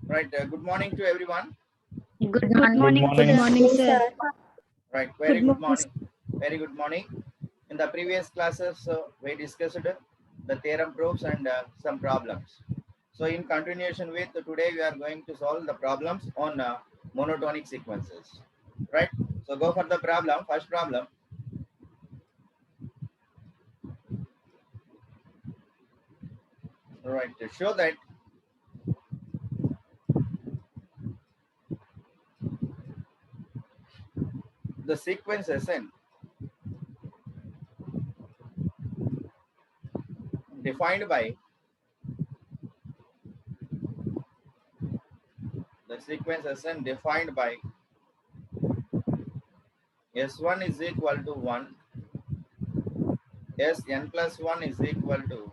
Right. Good morning to everyone. Good Good morning. morning. Good morning, sir. Right. Very Good good morning. morning. Very good morning. In the previous classes, we discussed the theorem proofs and some problems. So, in continuation with today, we are going to solve the problems on monotonic sequences. Right. So, go for the problem. First problem. Right. To show that the sequence Sn defined by the sequence Sn defined by S1 is equal to 1, Sn plus 1 is equal to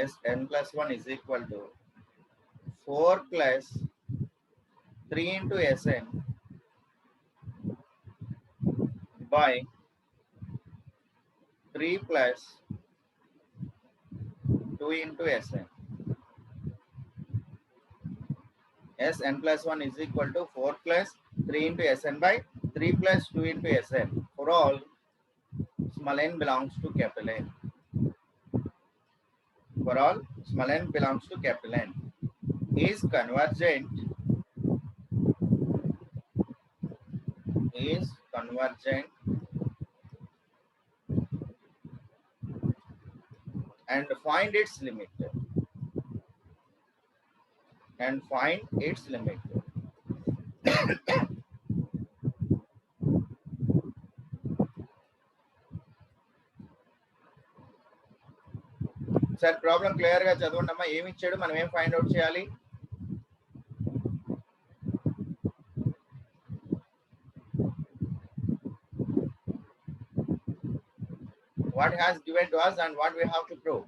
Sn plus 1 is equal to 4 plus 3 into Sn by 3 plus 2 into Sn. Sn plus 1 is equal to 4 plus 3 into Sn by 3 plus 2 into Sn. For all small n belongs to capital N. For all small n belongs to capital N. Is convergent and find its limit sir problem clear గా చదవండి అమ్మా. ఏమి ఇచ్చాడు, మనం ఏం find out చేయాలి? What has given to us and what we have to prove.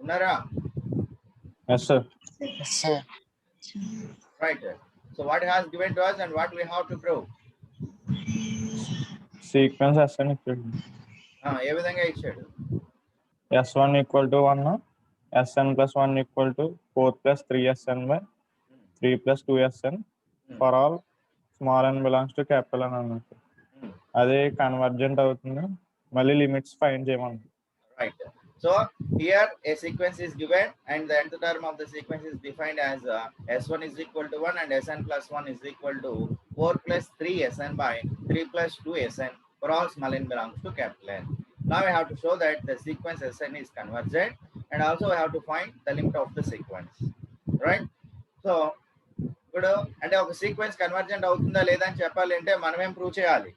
Unnara? Yes, sir. Yes, sir. Right. So what has given to us and what we have to prove. Sequence Sn equal ఏ విధంగా ఇచ్చాడు? S1 equal to 1, Sn plus 1 equal to 4 plus 3Sn by 3 plus 2Sn for all small n belongs to capital N అన్నట్టు. అదే convergent అవుతుంది. మళ్ళీ limits find చేయమని. Right. So here a sequence is given and the nth term of the sequence is defined as S1 is equal to 1 and Sn plus 1 is equal to 4 plus 3 Sn by 3 plus 2 Sn for all small n belongs to capital N. Now we have to show that the sequence Sn is convergent and also we have to find the limit of the sequence. Right. So ఇప్పుడు అంటే ఒక sequence convergent అవుతుందా లేదా అని చెప్పాలి అంటే మనం ఏం ప్రూవ్ చేయాలి?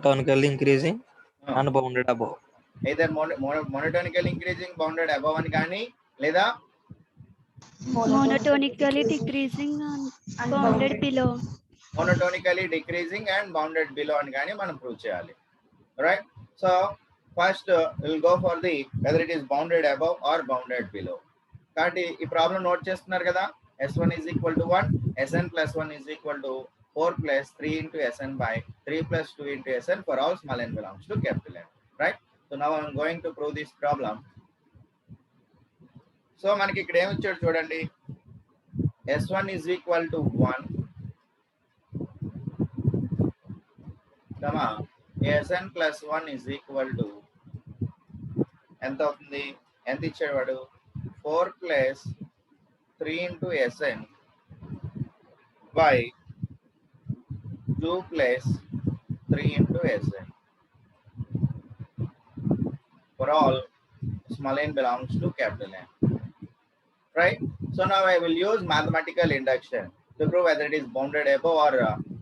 Monotonically increasing and bounded above. Either monotonically increasing bounded above అని కానీ లేదా monotonically decreasing and bounded below. monotonically decreasing and bounded below అని కానీ మనం ప్రూవ్ చేయాలి. Right. So first we'll go for the whether it is bounded above or bounded below. కాబట్టి ఈ problem note చేస్తున్నారు కదా. S1 is equal to 1, Sn plus 1 is equal to 4 plus 3 into Sn by 3 plus 2 into Sn for all small n belongs to capital N. Right. So now I'm going to prove this problem. So మనకి ఇక్కడ ఏమి ఇచ్చాడు చూడండి. S1 is equal to 1, Sn plus 1 is equal to ఎంత అవుతుంది? ఎంత ఇచ్చాడు వాడు? 4 plus 3 into Sn by 2 plus 3 into Sn for all small n belongs to capital N. Right. So now I will use mathematical induction to prove whether it is bounded above or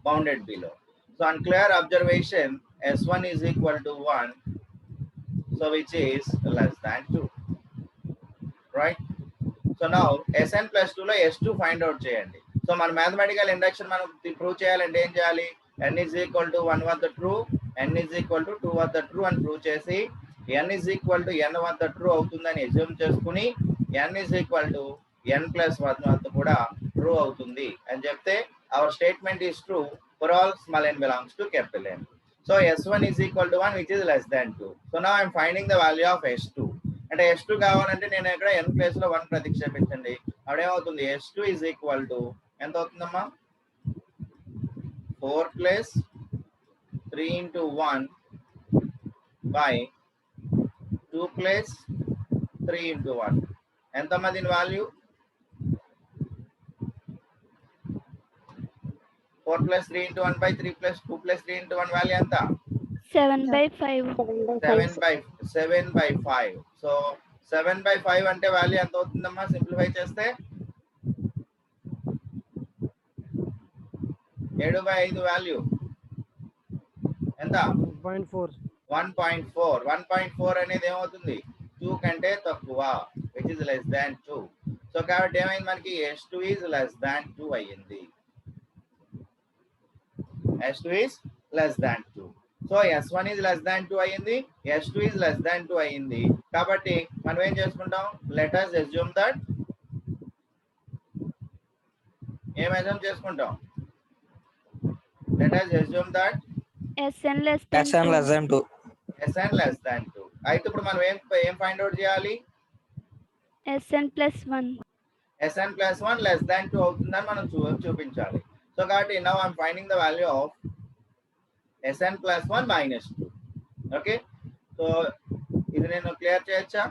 bounded below. So on clear observation, S1 is equal to 1, so which is less than 2. Right. So now Sn plus 2 లో S2 find out చేయండి. So మన mathematical induction మనం prove చేయాలంటే ఏం చేయాలి? n is equal to 1 వద్ద true, n is equal to 2 వద్ద true అని ప్రూవ్ చేసి n is equal to n వద్ద ట్రూ అవుతుందని అజ్యూమ్ చేసుకుని n is equal to n plus 1 వద్ద కూడా ట్రూ అవుతుంది అని చెప్తే our statement is true for all small n belongs to capital N. So S1 is equal to 1 which is less than 2. So now I am finding the value of S2. అంటే S2 కావాలంటే నేను ఇక్కడ n place లో 1 ప్రతిక్షేపించండి. అప్పుడేమవుతుంది S2 is equal to ఎంత అవుతుందమ్మా 4 plus 3 into 1 by 2 plus 3 into 1. ఎంతమ్మా దీని value 4 plus 3 into 1 by 3 plus 2 plus 3 into 1 value ఎంత 7/5. 7 by 5. So 7 by 5 అంటే వాల్యూ ఎంత అవుతుందమ్మా సింప్లిఫై చేస్తే 7 by 5 వాల్యూ ఎంత 1.4 అనేది ఏమవుతుంది 2 కంటే తక్కువ which is less than 2. So కాబట్టి ఏమైంది మనకి S2 is less than 2 అయ్యింది. S2 is less than 2. So S1 is less than 2 అయ్యింది, S2 is less than 2 అయ్యింది. కాబట్టి మనం ఏం చేసుకుంటాం let us assume that ఏం అజ్యూమ్ చేసుకుంటాం let us assume that SN less than SN 2. less than 2. SN less than 2. అయితే ఇప్పుడు మనం ఏం ఫైండ్ అవుట్ చేయాలి SN plus 1. SN plus 1 less than 2 అవుతుందని మనం చూపించాలి. సో కాబట్టి now I'm finding the value of SN plus 1 minus 2. Okay so ఇది నేను క్లియర్ చేయొచ్చా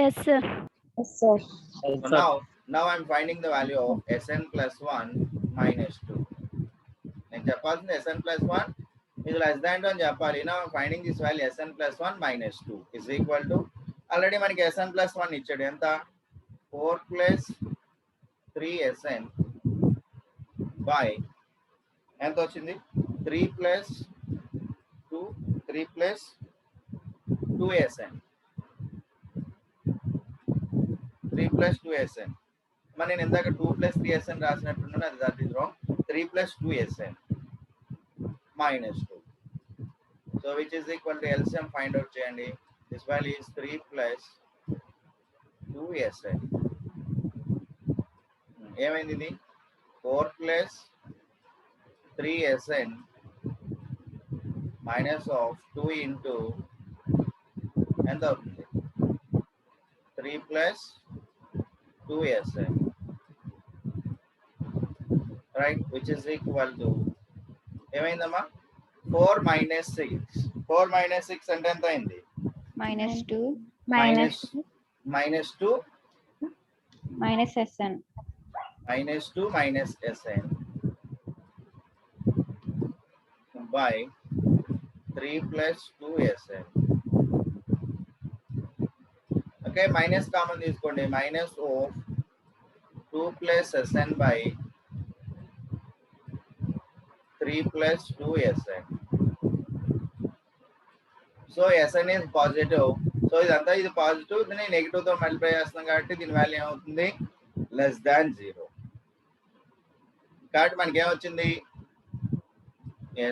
Yes, sir. Yes, sir. So now I'm finding the value of Sn plus 1 minus 2. నేను చెప్పాల్సింది Sn plus 1 is less than 2 అని చెప్పాలి. Now I'm finding this value Sn plus 1 minus 2 is equal to already మనకి Sn plus 1 ఇచ్చాడు ఎంత 4 plus 3 Sn by ఎంత వచ్చింది 3 plus 2 Sn 3 plus 2 Sn. మరి నేను ఇందాక 2 plus 3 Sn రాసినట్టున్నాను అది that is wrong 3 plus 2 Sn minus 2. So which is equal to LCM find out చేయండి. This value is 3 plus 2 Sn. ఏమైంది ఇది 4 plus 3 Sn minus of 2 into ఎంత అవుతుంది 3 plus 2 Sn, right, which is equal to ఏమైందమ్మా 4 minus 6 అంటే ఎంత అయింది -2 minus 2 SN -2 minus Sn by 3 plus 2 Sn. Okay, minus common తీసుకోండి minus of 2 plus Sn by 3 plus 2 Sn. So Sn is positive. So ఇదంతా ఇది positive, దీన్ని negative తో multiply చేస్తాం కాబట్టి దీని వాల్యూ ఏమవుతుంది లెస్ దాన్ 0. కాబట్టి మనకి ఏమొచ్చింది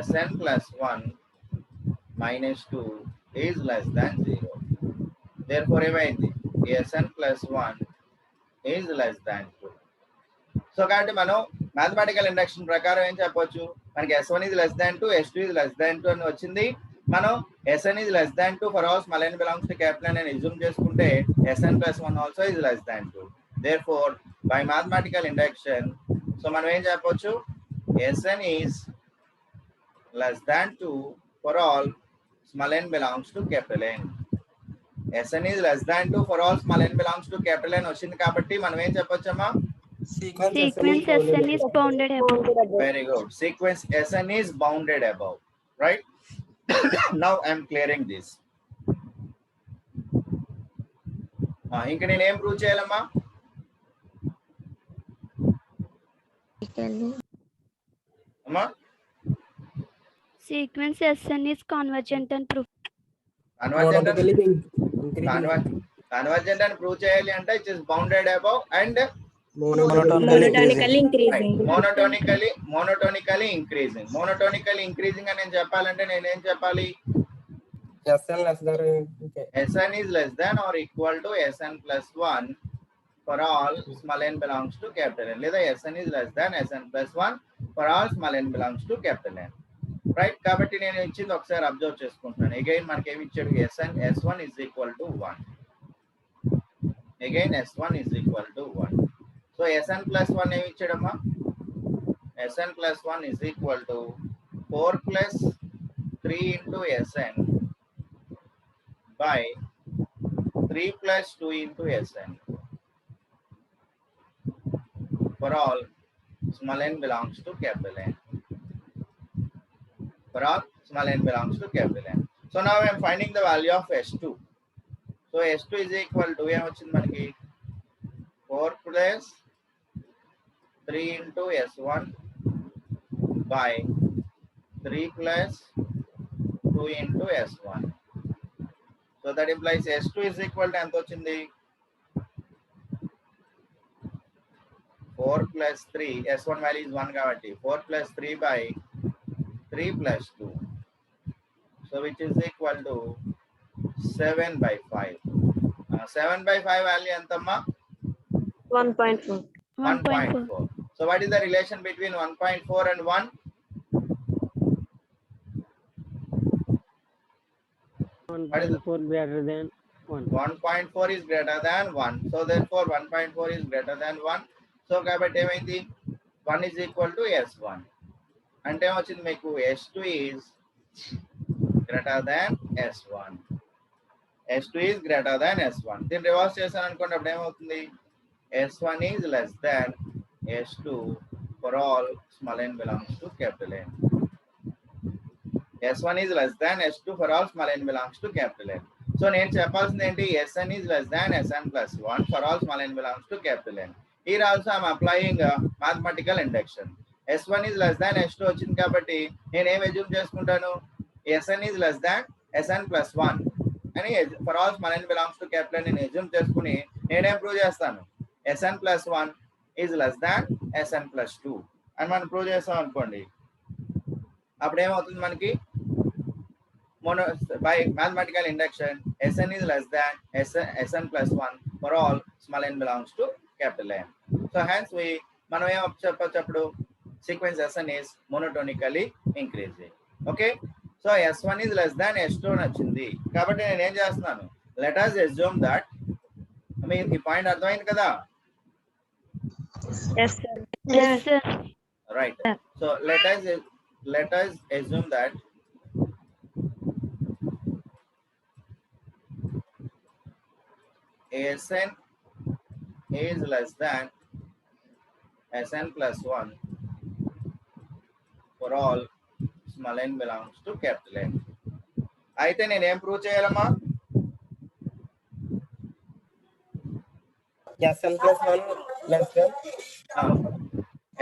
Sn plus 1 minus 2 is less than 0. Therefore ఏమైంది Sn plus 1 is less than 2. So కాబట్టి మనం మ్యాథమెటికల్ ఇండక్షన్ ప్రకారం ఏం చెప్పొచ్చు మనకి S1 is less than 2, S2 is less than 2 అని వచ్చింది. మనం Sn is less than 2 for all small n belongs to capital N అని assume చేసుకుంటే Sn plus 1 also is less than 2. Therefore by mathematical induction so మనం ఏం చెప్పొచ్చు Sn is less than 2 for all small n belongs to capital N. Sn is less than 2 for all small n belongs to capital N వచ్చింది కాబట్టి మనం ఏం చెప్పొచ్చమ్మా Sequence SN is bounded above. Very good. Sequence Sn is bounded above, right? Now I am clearing this. ఇంకా నేను ఏం prove చేయాలమ్మా అమ్మా Sequence SN is convergent and proof. Convergent అని ప్రూవ్ చేయాలి అంటే it is bounded above and Monotonically increasing. Monotonically increasing అని నేను చెప్పాలంటే నేను ఏం చెప్పాలి SN less than okay. Sn is less than or equal to Sn plus 1 for all small n belongs to capital N. లేదా Sn is less than Sn plus 1 for all small n belongs to capital N. Right, కాబట్టి నేను ఇచ్చింది ఒకసారి observe చేసుకుంటున్నాను. Again మనకి ఏమి ఇచ్చాడు, S1 is equal to 1. Again S1 is equal to 1. So Sn plus 1 ఏమి ఇచ్చాడమ్మా, Sn plus 1 is equal to 4 plus 3 into Sn by 3 plus 2 into Sn for all small n belongs to capital N. For all small n belongs to capital N. So now I am finding the value of S2. So S2 is equal to ఏం వచ్చింది మనకి, 4 plus 3 into S1 by 3 plus 2 into S1. So that implies S2 is equal to ఎంత వచ్చింది, 4 plus 3, S1 value is 1 కాబట్టి 4 plus 3 by 3 plus 2. So which is equal to 7 by 5. 7 by 5 value ఎంతమ్మా, 1.4. 1.4. So what is the relation between 1.4 and 1? 1.4 greater than 1. 1.4 is greater than 1. So therefore 1.4 is greater than 1. So కాబట్టి ఏమైంది, 1 is equal to S1. అంటే ఏమొచ్చింది మీకు, S2 is greater than S1. S2 is greater than S1. దీన్ని reverse చేశాను అనుకోండి, అప్పుడు ఏమవుతుంది, S1 is less than S2 for all small n belongs to capital N. S1 is less than S2 for all small n belongs to capital N. So నేను చెప్పాల్సింది ఏంటి, Sn is less than Sn plus 1 for all small n belongs to capital N. Here also I am applying mathematical induction. S1 is less than S2 వచ్చింది కాబట్టి నేను ఏం assume చేసుకుంటాను, Sn is less than Sn plus 1 అని for all small n belongs to capital N నేను assume చేసుకుని నేనేం prove చేస్తాను, Sn plus 1 is less than Sn plus 2 అని మనం ప్రూవ్ చేస్తాం అనుకోండి. అప్పుడు ఏమవుతుంది మనకి, by mathematical induction Sn is less than Sn plus 1 for all small n belongs to capital N. So hence మనం ఏం చెప్పొచ్చు, అప్పుడు sequence Sn is monotonically increasing. Okay, so S1 is less than S2 అని వచ్చింది కాబట్టి నేను ఏం చేస్తున్నాను, let us assume that, మీకు ఈ పాయింట్ అర్థమైంది కదా, Yes, sir. Yes, sir. right? So let us assume that Sn is less than Sn plus 1 for all small n belongs to capital N. అయితే నేను ఏం ప్రూవ్ చేయాలమ్మా, Sn plus 1 less than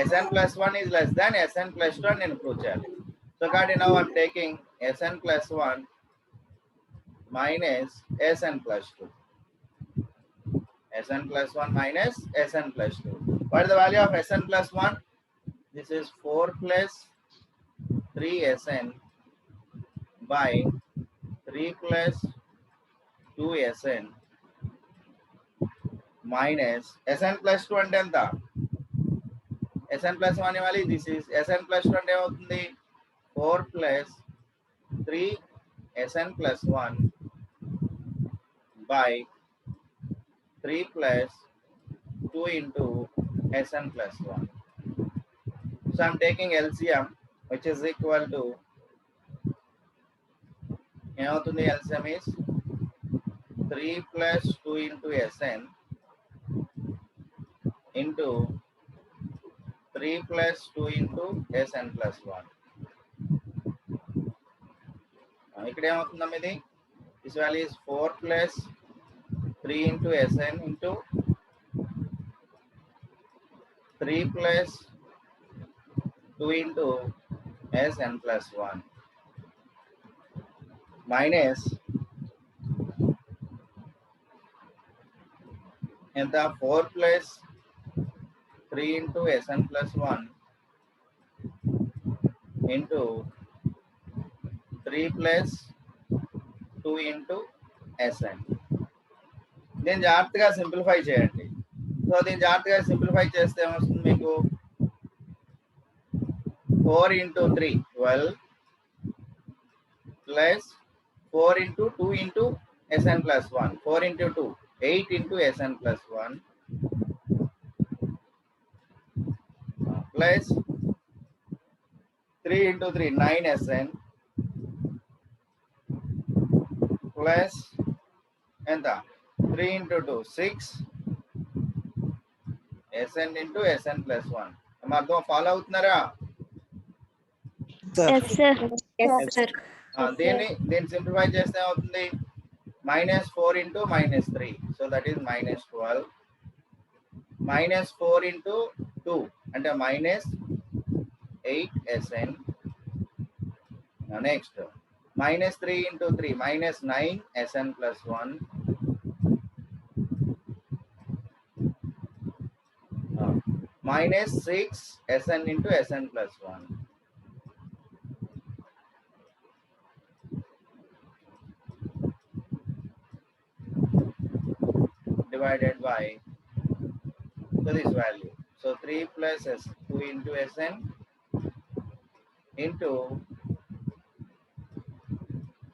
Sn plus 1 is less than Sn plus 2 అని నేను prove చేయాలి. So కాబట్టి now I'm taking Sn plus 1 minus Sn plus 2. Sn plus 1 minus Sn plus 2. What is the value of Sn plus 1? This is 4 plus 3 Sn by 3 plus 2 Sn minus Sn plus 2 అంటే ఎంత, Sn plus 1 ఇవ్వాలి. This is Sn plus 2 అంటే ఏమవుతుంది, 4 plus 3 Sn plus 1 by 3 plus 2 into Sn plus 1. So I'm taking LCM, which is equal to, ఏమవుతుంది, LCM is 3 plus 2 into Sn into 3 plus 2 into Sn plus 1. ఇక్కడ ఏమవుతుందమ్మా ఇది, this value is 4 plus 3 into Sn into 3 plus 2 into Sn plus 1 minus ఎంత, 4 plus 3 into Sn plus 1 into 3 plus 2 into Sn. దీన్ని జాగ్రత్తగా simplify చేయండి. So దీన్ని జాగ్రత్తగా simplify చేస్తే ఏమొస్తుంది మీకు 4 into 3 12 plus 4 into 2 into Sn plus 1 4 into 2 8 into Sn plus 1 plus 3 into 3 9 Sn plus ఎంత 3 into 2 6 Sn into Sn plus 1. అర్థం ఫాలో అవుతున్నారా? Yes, sir. దీన్ని సింప్లిఫై చేస్తే ఏమవుతుంది -4 into -3, so that is -12 -4 into 2 అంటే -8 Sn. Next -3 into 3 -9 Sn plus 1 -6 Sn into Sn plus 1 divided by this value. So 3 plus 2 into Sn into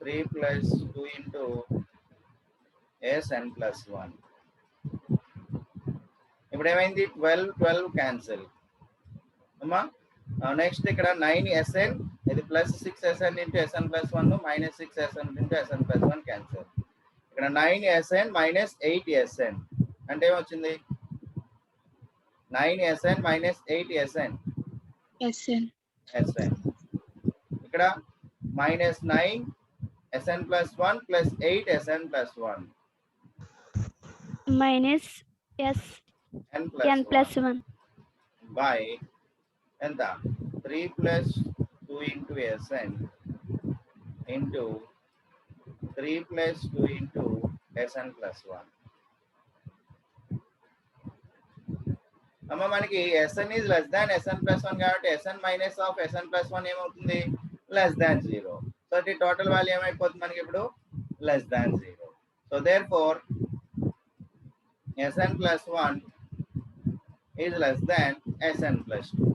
3 plus 2 into Sn plus 1. ఇప్పుడు ఏమైంది 12 cancel అమ్మా. Next ఇక్కడ 9 Sn ఇది plus 6 Sn into Sn plus 1 minus 6 Sn into Sn plus 1 cancel. ఇక్కడ 9 Sn minus 8 Sn అంటే ఏమొచ్చింది 9 Sn minus 8 Sn Sn. ఇక్కడ -9 Sn plus 1 plus 8 Sn plus 1 Minus n plus 1 by ఎంత 3 plus 2 into Sn into 3 plus 2 into Sn plus 1. అమ్మ మనకి Sn is less than Sn plus 1 కాబట్టి Sn minus of Sn plus 1 ఏమవుతుంది less than 0. So ఈ total value ఏమైపోతుంది మనకి ఇప్పుడు less than 0. So therefore Sn plus 1 is less than Sn plus 2.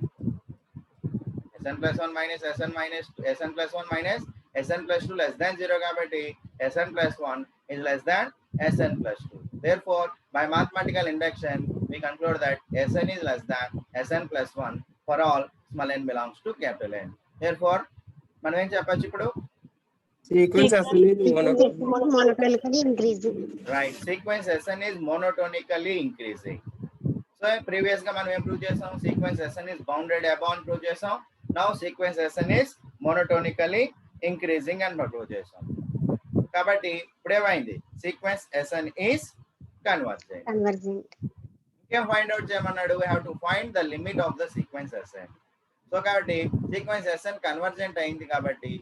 Sn plus 1 minus Sn plus 1 minus Sn plus 2 less than 0 కాబట్టి Sn plus 1 is less than Sn plus 2. Therefore, by mathematical induction, we conclude that Sn is less than Sn plus 1 for all small n belongs to capital N. Therefore, మనం ఏం చెప్పొచ్చు ఇప్పుడు Sequence Sn is monotonically increasing. Right, sequence Sn is monotonically increasing. So previous గా మనం ఏం prove చేసాం sequence Sn is bounded above అని prove చేసాం. Now sequence Sn is monotonically increasing అని ప్రూవ్ చేసాం. కాబట్టి ఇప్పుడు ఏమైంది sequence Sn is convergent. ఇంకేం ఫైండ్ అవుట్ చేయమన్నాడు we have to find the limit of the sequence Sn. So కాబట్టి sequence Sn కన్వర్జెంట్ అయింది కాబట్టి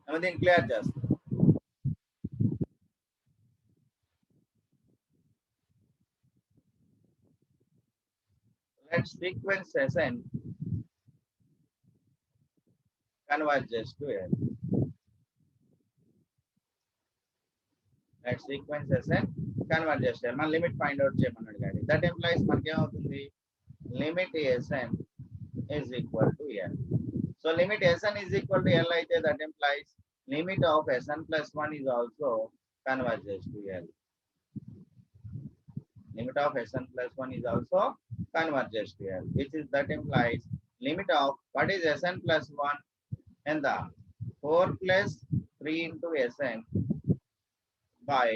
మనం దీన్ని క్లియర్ చేస్తాం. Let sequence Sn converges to L. Let sequence Sn converges to L. మన limit find out చేయమన్నాడు కానీ దట్ ఎంప్లాయిస్ మనకి ఏమవుతుంది limit Sn is equal to L. So limit Sn is equal to L అయితే that implies limit of Sn plus 1 is also converges to L. Limit of Sn plus 1 is also converges to L, which is that implies limit of what is Sn plus 1 and the 4 plus 3 into Sn by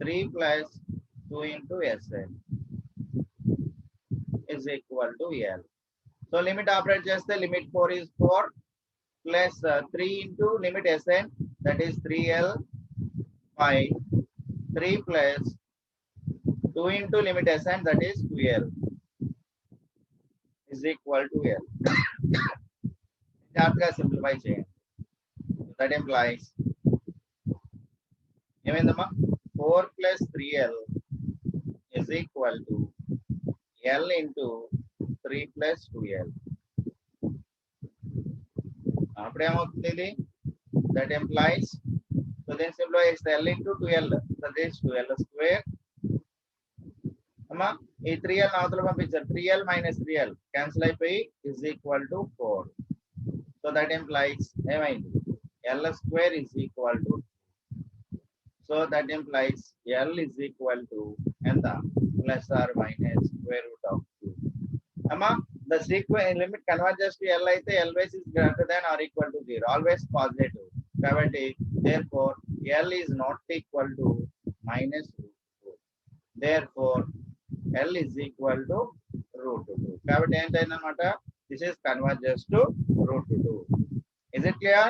3 plus 2 into Sn is equal to L. So limit operate just the limit 4 is 4 plus 3 into limit Sn, that is 3L by 3 plus 2 into limit Sn, that is 2L is equal to L. జాగ్రత్తగా simplify చేయండి. That employees ఏమైందమ్మా 4 plus 3L is equal to L into 3 plus 2L. అప్పుడు ఏమవుతుంది ఇది that implies, so then simplify L into 2L, so this 2L square, అమ్మా ఈ 3L అవతల పంపించారు, 3L minus 3L cancel అయిపోయి is equal to 4. So that implies ఏమైంది, L square is equal to, so that implies L is equal to ఎంత, plus or minus square root of 2. అమ్మా the sequence limit converges to L అయితే always is greater than or equal to 0, always positive. కాబట్టి therefore L is not equal to minus root 2. Therefore L is equal to root 2. కాబట్టి ఏంటన్నమాట, this is converges to root 2. Is it clear?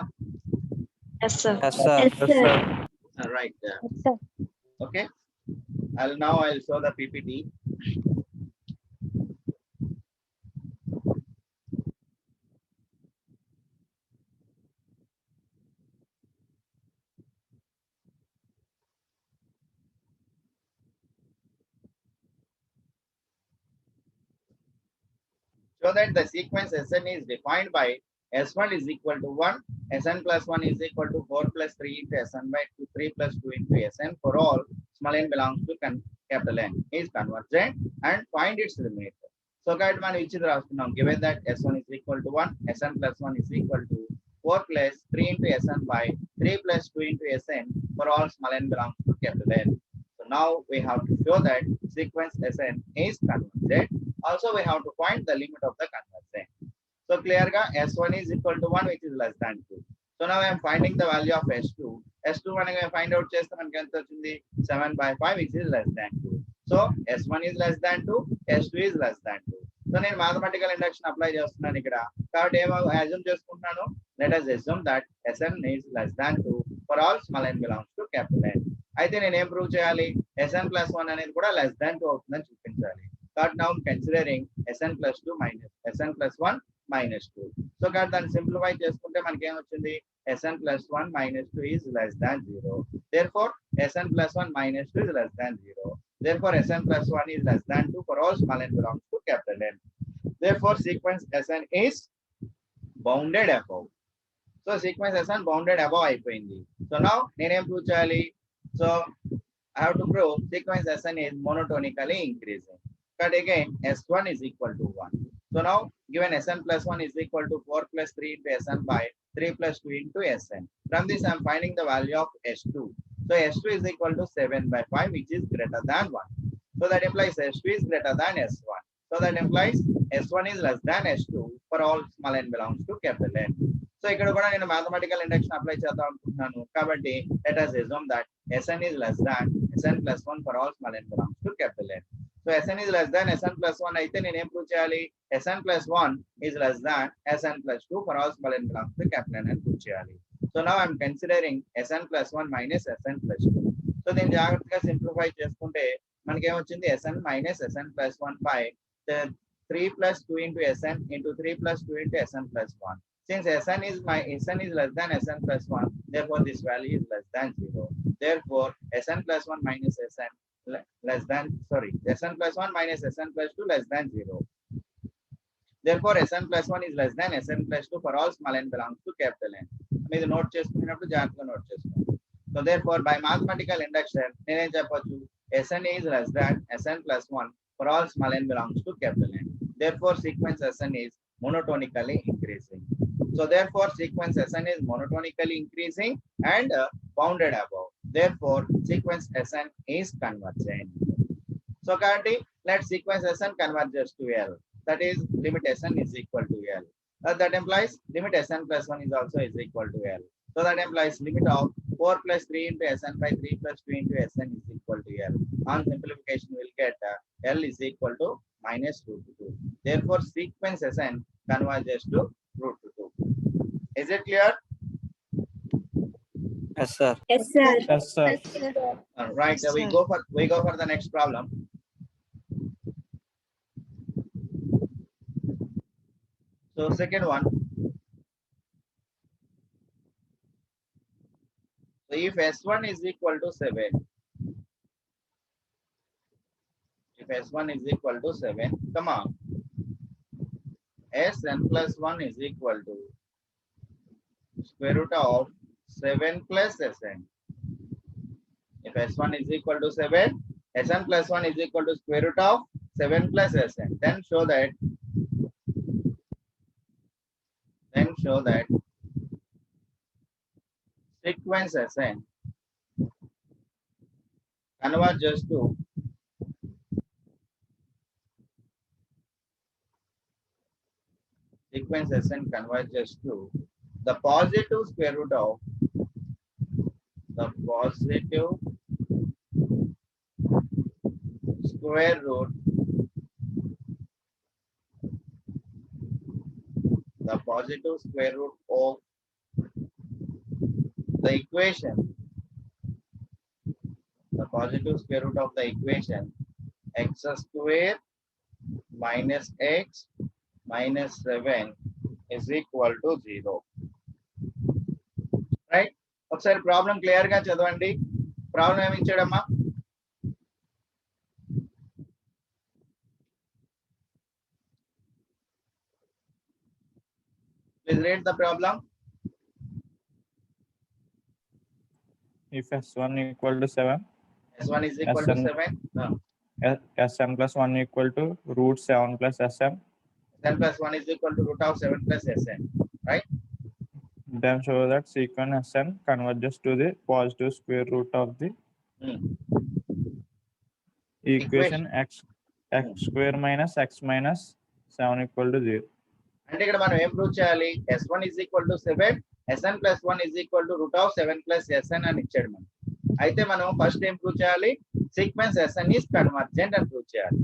Yes, sir. Yes, sir. Right. Yes, sir. Okay. I'll show the PPT. So that the sequence Sn is defined by S1 is equal to 1, Sn plus 1 is equal to 4 plus 3 into Sn by 2, 3 plus 2 into Sn for all small n belongs to capital N is convergent and find its limit. So guide man ఇచ్చింది రాస్తున్నాం, given that S1 is equal to 1, Sn plus 1 is equal to 4 plus 3 into Sn by 3 plus 2 into Sn for all small n belongs to capital N. So now we have to show that sequence Sn is convergent. Also we have to find the limit of the convergence. So clear ga S1 is equal to 1 which is less than 2. So now I am finding the value of S2. S2 మనకి find out చేస్తే మనకి ఎంత వచ్చింది, 7/5 which is less than 2. So S1 is less than 2, S2 is less than 2. So నేను mathematical induction apply చేస్తున్నాను ఇక్కడ, కాబట్టి ఏమో అజ్యూమ్ చేసుకుంటున్నాను, let us assume that Sn is less than 2 for all small n belongs to capital N. అయితే నేను ఏం prove చేయాలి, Sn plus 1 అనేది కూడా less than 2 అవుతుందని చూపించాలి. But now I'm considering Sn plus 2 minus Sn plus 1 minus 2. So got then simplify చేసుకుంటే మనకి ఏం వచ్చింది, Sn plus 1 minus 2 is less than 0. Therefore Sn plus 1 minus 2 is less than 0. Therefore Sn plus 1 is less than 2 for all small n belongs to capital N. Therefore sequence Sn is bounded above. So sequence Sn bounded above అయిపోయింది. So now నేనేం prove చేయాలి, so I have to prove sequence Sn is monotonically increasing. But again S1 is equal to 1. So now given Sn plus 1 is equal to 4 plus 3 into Sn by 3 plus 2 into Sn. From this I am finding the value of S2. So S2 is equal to 7/5 which is greater than 1. So that implies S2 is greater than S1. So that implies S1 is less than S2 for all small n belongs to capital N. So ఇక్కడ కూడా నేను mathematical induction apply చేద్దాం అనుకుంటున్నాను, కాబట్టి let us assume that Sn is less than Sn plus 1 for all small n belongs to capital N. So Sn is less than Sn plus 1 అయితే నేను ఏం prove చేయాలి, Sn plus 1 is less than Sn plus 2 for all small n belongs to capital N అని prove చేయాలి. So now I am considering Sn plus 1 minus Sn plus 2. So దీన్ని జాగ్రత్తగా simplify చేసుకుంటే మనకి ఏమొచ్చింది, Sn minus Sn plus 1 by 3 plus 2 into Sn into 3 plus 2 into Sn plus 1. Since Sn is less than Sn plus 1, therefore this value is less than 0. Therefore Sn plus 1 minus Sn Sn plus 1 minus Sn plus 2 less than 0. Therefore Sn plus 1 is less than Sn plus 2 for all small n belongs to capital N. మీరు note చేసుకున్నప్పుడు జాగ్రత్తగా note చేసుకోండి. So therefore by mathematical induction నేనేం చెప్పొచ్చు, Sn is less than Sn plus 1 for all small n belongs to capital N. Therefore sequence Sn is monotonically increasing. So therefore sequence Sn is monotonically increasing and bounded above. Therefore sequence Sn is convergent. So currently let sequence Sn converges to L. That is limit Sn is equal to L. That implies limit Sn plus 1 is also is equal to L. So that implies limit of 4 plus 3 into Sn by 3 plus 2 into Sn is equal to L. On simplification we will get L is equal to minus root 2. Therefore sequence Sn converges to root 2. Is it clear? Yes, sir. Yes, sir. Yes, sir. Right. Yes, We sir. go for the next problem. So second one. So if S1 is equal to 7, if S1 is equal to 7, come on. Sn plus 1 is equal to square root of 7 plus Sn. If S1 is equal to 7, Sn plus 1 is equal to square root of 7 plus Sn. Then show that sequence Sn converges to the positive square root of the positive square root of the equation, x square minus x minus 7 is equal to 0. Right? ఒకసారి problem clear గా చదవండి. Problem ఏమి ఇచ్చాడమ్మా? Please read the problem. If S1 equal to 7, S1 is equal to Sn 7. Sn plus 1 equal to root 7 plus Sn. Sn plus 1 is equal to root of 7 plus Sn. Right? Then show that sequence Sn converges to the positive square root of the equation x square minus x minus 7 equal to 0. అంటే ఇక్కడ మనం ఏం prove చేయాలి? S1 is equal to 7, Sn plus 1 is equal to root of 7 plus Sn అని ఇచ్చాడు మనం. అయితే మనం ఫస్ట్ ఏం ప్రూవ్ చేయాలి? సీక్వెన్స్ Sn is కన్వర్జెంట్ అని ప్రూవ్ చేయాలి.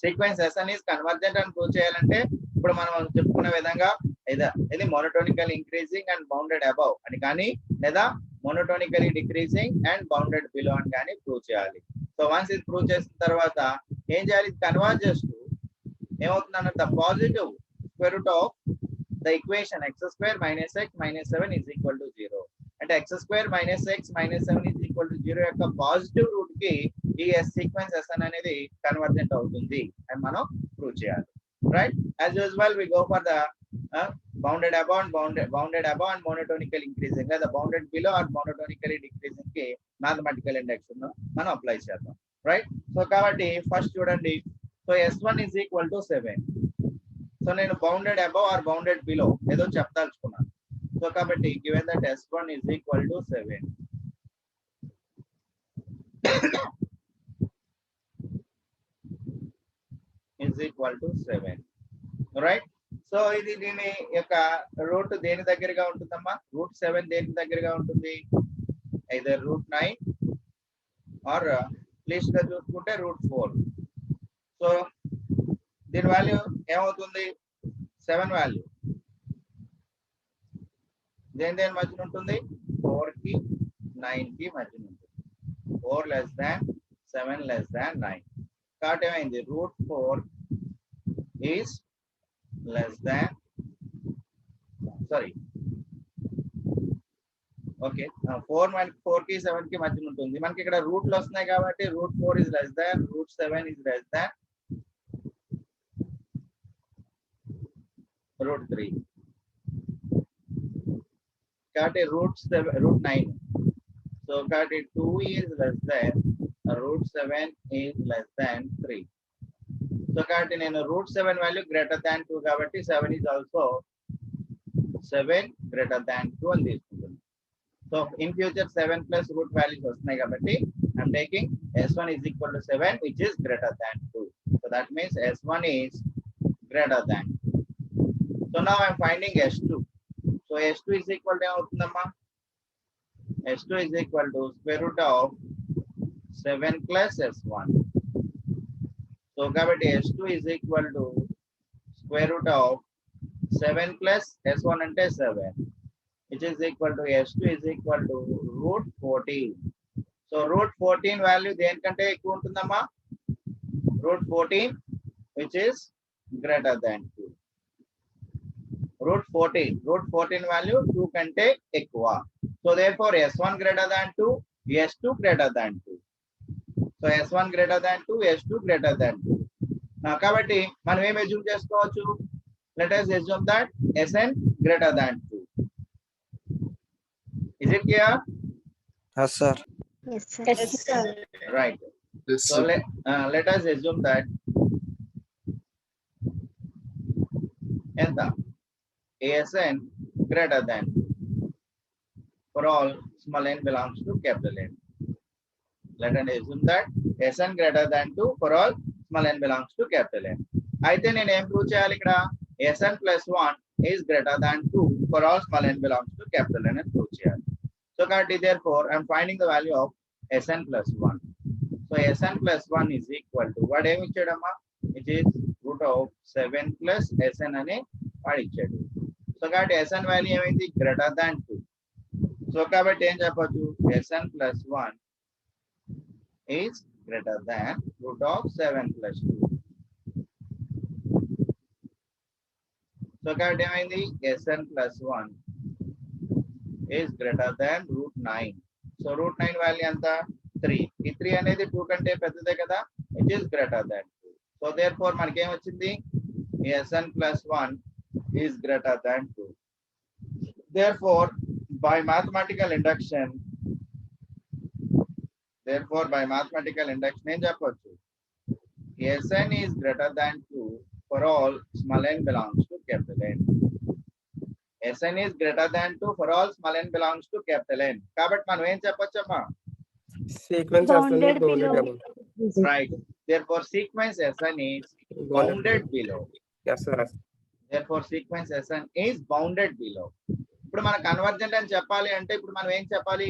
సీక్వెన్స్ Sn is కన్వర్జెంట్ అని ప్రూవ్ చేయాలంటే ఇప్పుడు మనం చెప్పుకున్న విధంగా ఇది monotonical increasing and bounded above అని కానీ లేదా మోనోటోనికలీ డిక్రీజింగ్ అండ్ బౌండెడ్ బిలో అని కానీ ప్రూవ్ చేయాలి. సో వన్స్ ఇది ప్రూవ్ చేసిన తర్వాత ఏం చేయాలి? కన్వర్జెస్ టు ఏమవుతుందన్న the positive square root of the equation x square minus x minus 7 is equal to 0. అంటే x square minus x minus 7 is equal to 0 యొక్క పాజిటివ్ రూట్ కి ఈ సీక్వెన్స్ Sn అనేది కన్వర్జెంట్ అవుతుంది అని మనం ప్రూవ్ చేయాలి. Right? As usual we go for the bounded above and monotonical increasing లేదా bounded below or monotonically decreasing కి mathematical index మనం అప్లై చేద్దాం. రైట్? సో కాబట్టి ఫస్ట్ చూడండి. So S1 is equal to 7. So నేను bounded above or bounded below ఏదో చెప్తాల్చుకున్నాను. So కాబట్టి given that S1 is equal to 7. is equal to 7. Right? So ఇది దీని యొక్క రూట్ దేని దగ్గరగా ఉంటుందమ్మా? రూట్ 7 దేని దగ్గరగా ఉంటుంది? ఐదర్ రూట్ 9 ఆర్ లీస్ట్ గా చూసుకుంటే రూట్ 4. సో దీని వాల్యూ ఏమవుతుంది? 7 వాల్యూ దేని మధ్యన ఉంటుంది? 4 కి 9 కి మధ్యన ఉంటుంది. 4 less than 7 less than 9. కాబట్టి ఏమైంది? Root 4 is less than okay 4 కి 7 కి మధ్యన ఉంటుంది. మనకి ఇక్కడ రూట్లు వస్తున్నాయి కాబట్టి root 4 is less than root 7 is less than root 3. కాబట్టి root 9. So కాబట్టి 2 is less than root 7 is less than 3. So కాబట్టి నేను root 7 value greater than 2 కాబట్టి 7 is also 7 greater than 2 అని తీసుకుంటుంది. So in future 7 plus root values వస్తున్నాయి కాబట్టి I'm taking S1 is equal to 7 which is greater than 2. So that means S1 is greater than 2. So now I'm finding S2. So S2 is equal to ఏమవుతుందమ్మా? S2 is equal to square root of 7 plus S1. So కాబట్టి S2 is equal to square root of 7 plus S1 అంటే 7 which is equal to S2 is equal to root 14. So root 14 value దేనికంటే ఎక్కువ ఉంటుందమ్మా? root 14 which is greater than 2. root 14 value 2 కంటే ఎక్కువ. So therefore S1 greater than 2, S2 greater than 2. So S1 greater than 2, S2 greater than 2. కాబట్టి మనం ఏం assume చేసుకోవచ్చు? Let us assume that Sn greater than 2. Is it clear? Yes, sir. Yes, sir. Yes, sir. Right. Yes, So let us assume that enta ASN greater than for all small n belongs to capital N. Let us assume that Sn greater than 2 for all small n belongs to capital N. అయితే నేను ఏం prove చేయాలి ఇక్కడ Sn plus 1 is greater than 2 for all small n belongs to capital N అని prove చేయాలి. So కాబట్టి therefore I am finding the value of Sn plus 1. So Sn plus 1 is equal to వాడు ఏమి ఇచ్చాడమ్మా, it is root of 7 plus Sn అని వాడు ఇచ్చాడు. So కాబట్టి Sn value ఏమైంది, greater than 2. సో కాబట్టి ఏం చెప్పొచ్చు, Sn plus 1 is greater than root of 7 plus 2. So కాబట్టి ఏమైంది, Sn plus 1 is greater than root 9. So root 9 value ఎంత, 3. ఈ 3 అనేది 2 కంటే పెద్దదే కదా, it is greater than 2. So therefore మనకి ఏం వచ్చింది, Sn plus 1 is greater than 2. Therefore by mathematical induction ఏం చెప్పొచ్చు, Sn is greater than 2 for all small n belongs to capital N. Sn is greater than 2 for all small n belongs to capital N. కాబట్టి మనం ఏం చెప్పొచ్చమ్మా, Sequence Bounded bounded below. below. right? Therefore sequence Sn is bounded below. Yes, sir. Therefore sequence Sn is bounded below. ఇప్పుడు మన convergent అని చెప్పాలి అంటే ఇప్పుడు మనం ఏం చెప్పాలి,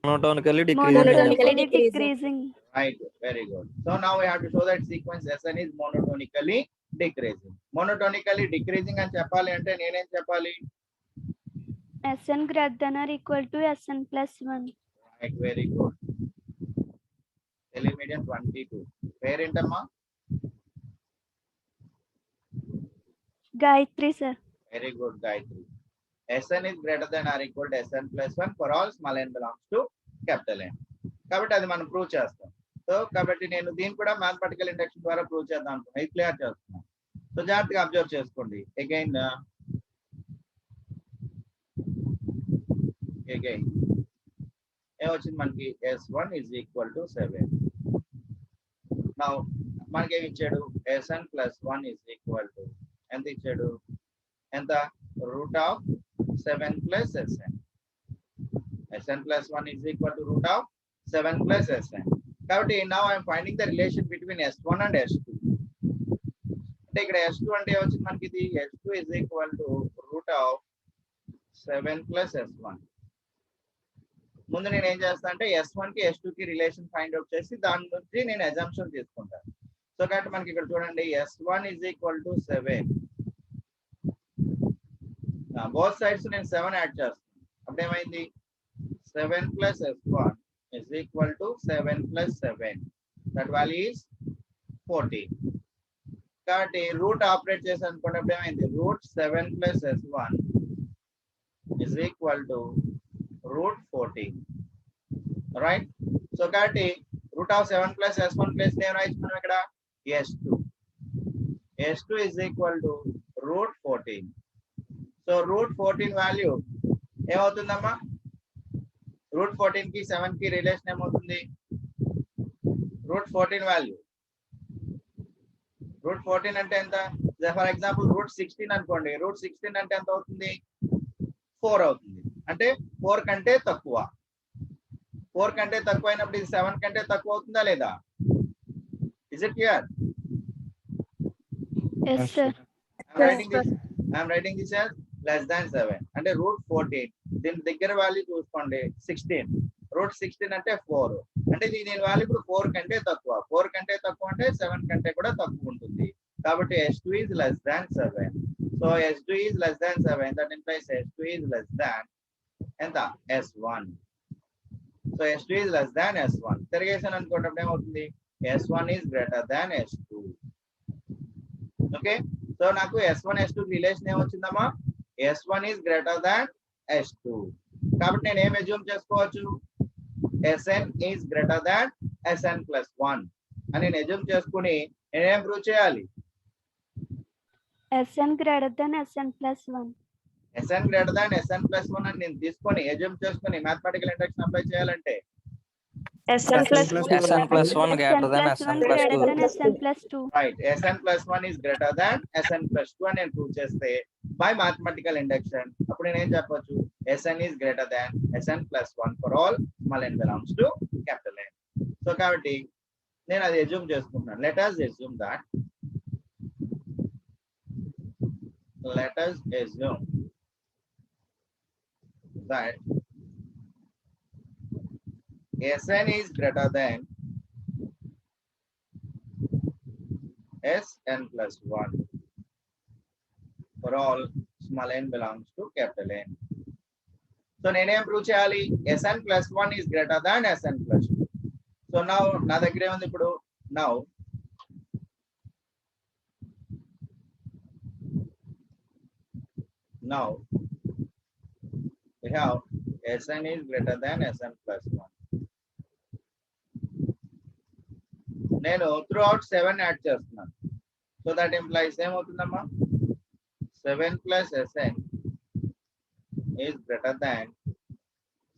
Monotonically Monotonically decreasing. right? Very good. So now we have to show that sequence Sn is monotonically decreasing. Monotonically decreasing అని చెప్పాలి అంటే నేనేం చెప్పాలి, Sn greater than or equal to Sn plus 1. right? Very good. Telemedium 22. పేరేంటమ్మా, Gayatri, sir. very good, Gayatri. Sn is greater than or equal to Sn plus 1 for all small n belongs to capital N. కాబట్టి అది మనం prove చేస్తాం. So కాబట్టి నేను దీన్ని కూడా mathematical induction ద్వారా ప్రూవ్ చేద్దాం అనుకున్నాను, ఇది క్లియర్ చేస్తున్నాను. సో జాగ్రత్తగా అబ్జర్వ్ చేసుకోండి. అగైన్ ఏమొచ్చింది మనకి, S1 is equal to 7. Now మనకి ఏమి ఇచ్చాడు, Sn plus 1 is equal to ఎంత ఇచ్చాడు, ఎంత, root of 7 plus Sn. Sn plus 1 is equal to root of 7 plus Sn. కాబట్టి now I am finding the relation between S1 and S2. అంటే ఇక్కడ S2 అంటే ఏమొచ్చింది మనకి, ఇది S2 is equal to root of 7 plus S1. ముందు నేను ఏం చేస్తా అంటే S1 కి S2 కి రిలేషన్ ఫైండ్ అవుట్ చేసి దాని నుంచి నేను అజంప్షన్ తీసుకుంటాను. సో కాబట్టి మనకి ఇక్కడ చూడండి, S1 is equal to 7. Both sides నేను 7 యాడ్ చేస్తాను. అప్పుడు ఏమైంది, 7 plus S1 is equal to 7 plus 7. That value is 14. కాబట్టి రూట్ ఆపరేట్ చేసి అనుకోండి, అప్పుడు ఏమైంది, root 7 plus S1 is equal to root 14. Right? So కాబట్టి root of 7 plus S1 plus నేను రాయించుకున్నాం ఇక్కడ S2. S2 is equal to root 14. So root 14 value ఏమవుతుందమ్మా, root 14 కి 7 కి రిలేషన్ ఏమవుతుంది, root 14 వాల్యూ, root 14 అంటే ఎంత, ఫర్ ఎగ్జాంపుల్ root 16 అనుకోండి, root 16 అంటే ఎంత అవుతుంది, 4 అవుతుంది. అంటే 4 కంటే తక్కువ. 4 కంటే తక్కువ అయినప్పుడు ఇది 7 కంటే తక్కువ అవుతుందా లేదా? Is it clear? Yes, sir. I am writing this as less than 7. అంటే root 14 దీని దగ్గర వాల్యూ చూసుకోండి 16. root 16 అంటే 4. అంటే దీని వాల్యూ ఇప్పుడు 4 కంటే తక్కువ. 4 కంటే తక్కువ అంటే 7 కంటే కూడా తక్కువ ఉంటుంది. కాబట్టి S2 is less than 7. So S2 is less than 7. That implies S2 is less than ఎంత, S1. So S2 is less than S1. తిరిగేసాను అనుకోవటం ఏమవుతుంది, S1 is greater than S2. Okay, so నాకు S1 S2 రిలేషన్ ఏమొచ్చిందమ్మా, S1 is greater than S2. కాబట్టి నేను ఏం assume చేసుకోవచ్చు, Sn is greater than Sn plus 1 అని నేను అజ్యూమ్ చేసుకుని నేనేం ప్రూవ్ చేయాలి, Sn greater than Sn plus 1. Sn greater than Sn plus 1 అని నేను తీసుకొని అజ్యూమ్ చేసుకొని మ్యాథమెటికల్ ఇండక్షన్ అప్లై చేయాలంటే Sn plus Sn plus 1 greater than Sn plus 2. Sn plus 2. Right Sn plus 1 is greater than Sn plus 2 అని నేను prove చేస్తే by mathematical induction అప్పుడు నేను ఏం చెప్పొచ్చు Sn is greater than Sn plus 1 for all small n belongs to capital N. So కాబట్టి నేను అది అజ్యూమ్ చేసుకుంటున్నాను. Let us assume that Sn is greater than Sn plus 1 for all small n belongs to capital N. So నేనేం prove చేయాలి Sn plus 1 is greater than Sn plus 2. So now నా దగ్గర ఏముంది ఇప్పుడు now we have Sn is greater than Sn plus 1. నేను throughout 7 add చేస్తున్నాను. So that implies ఏమవుతుందమ్మా 7 plus Sn is greater than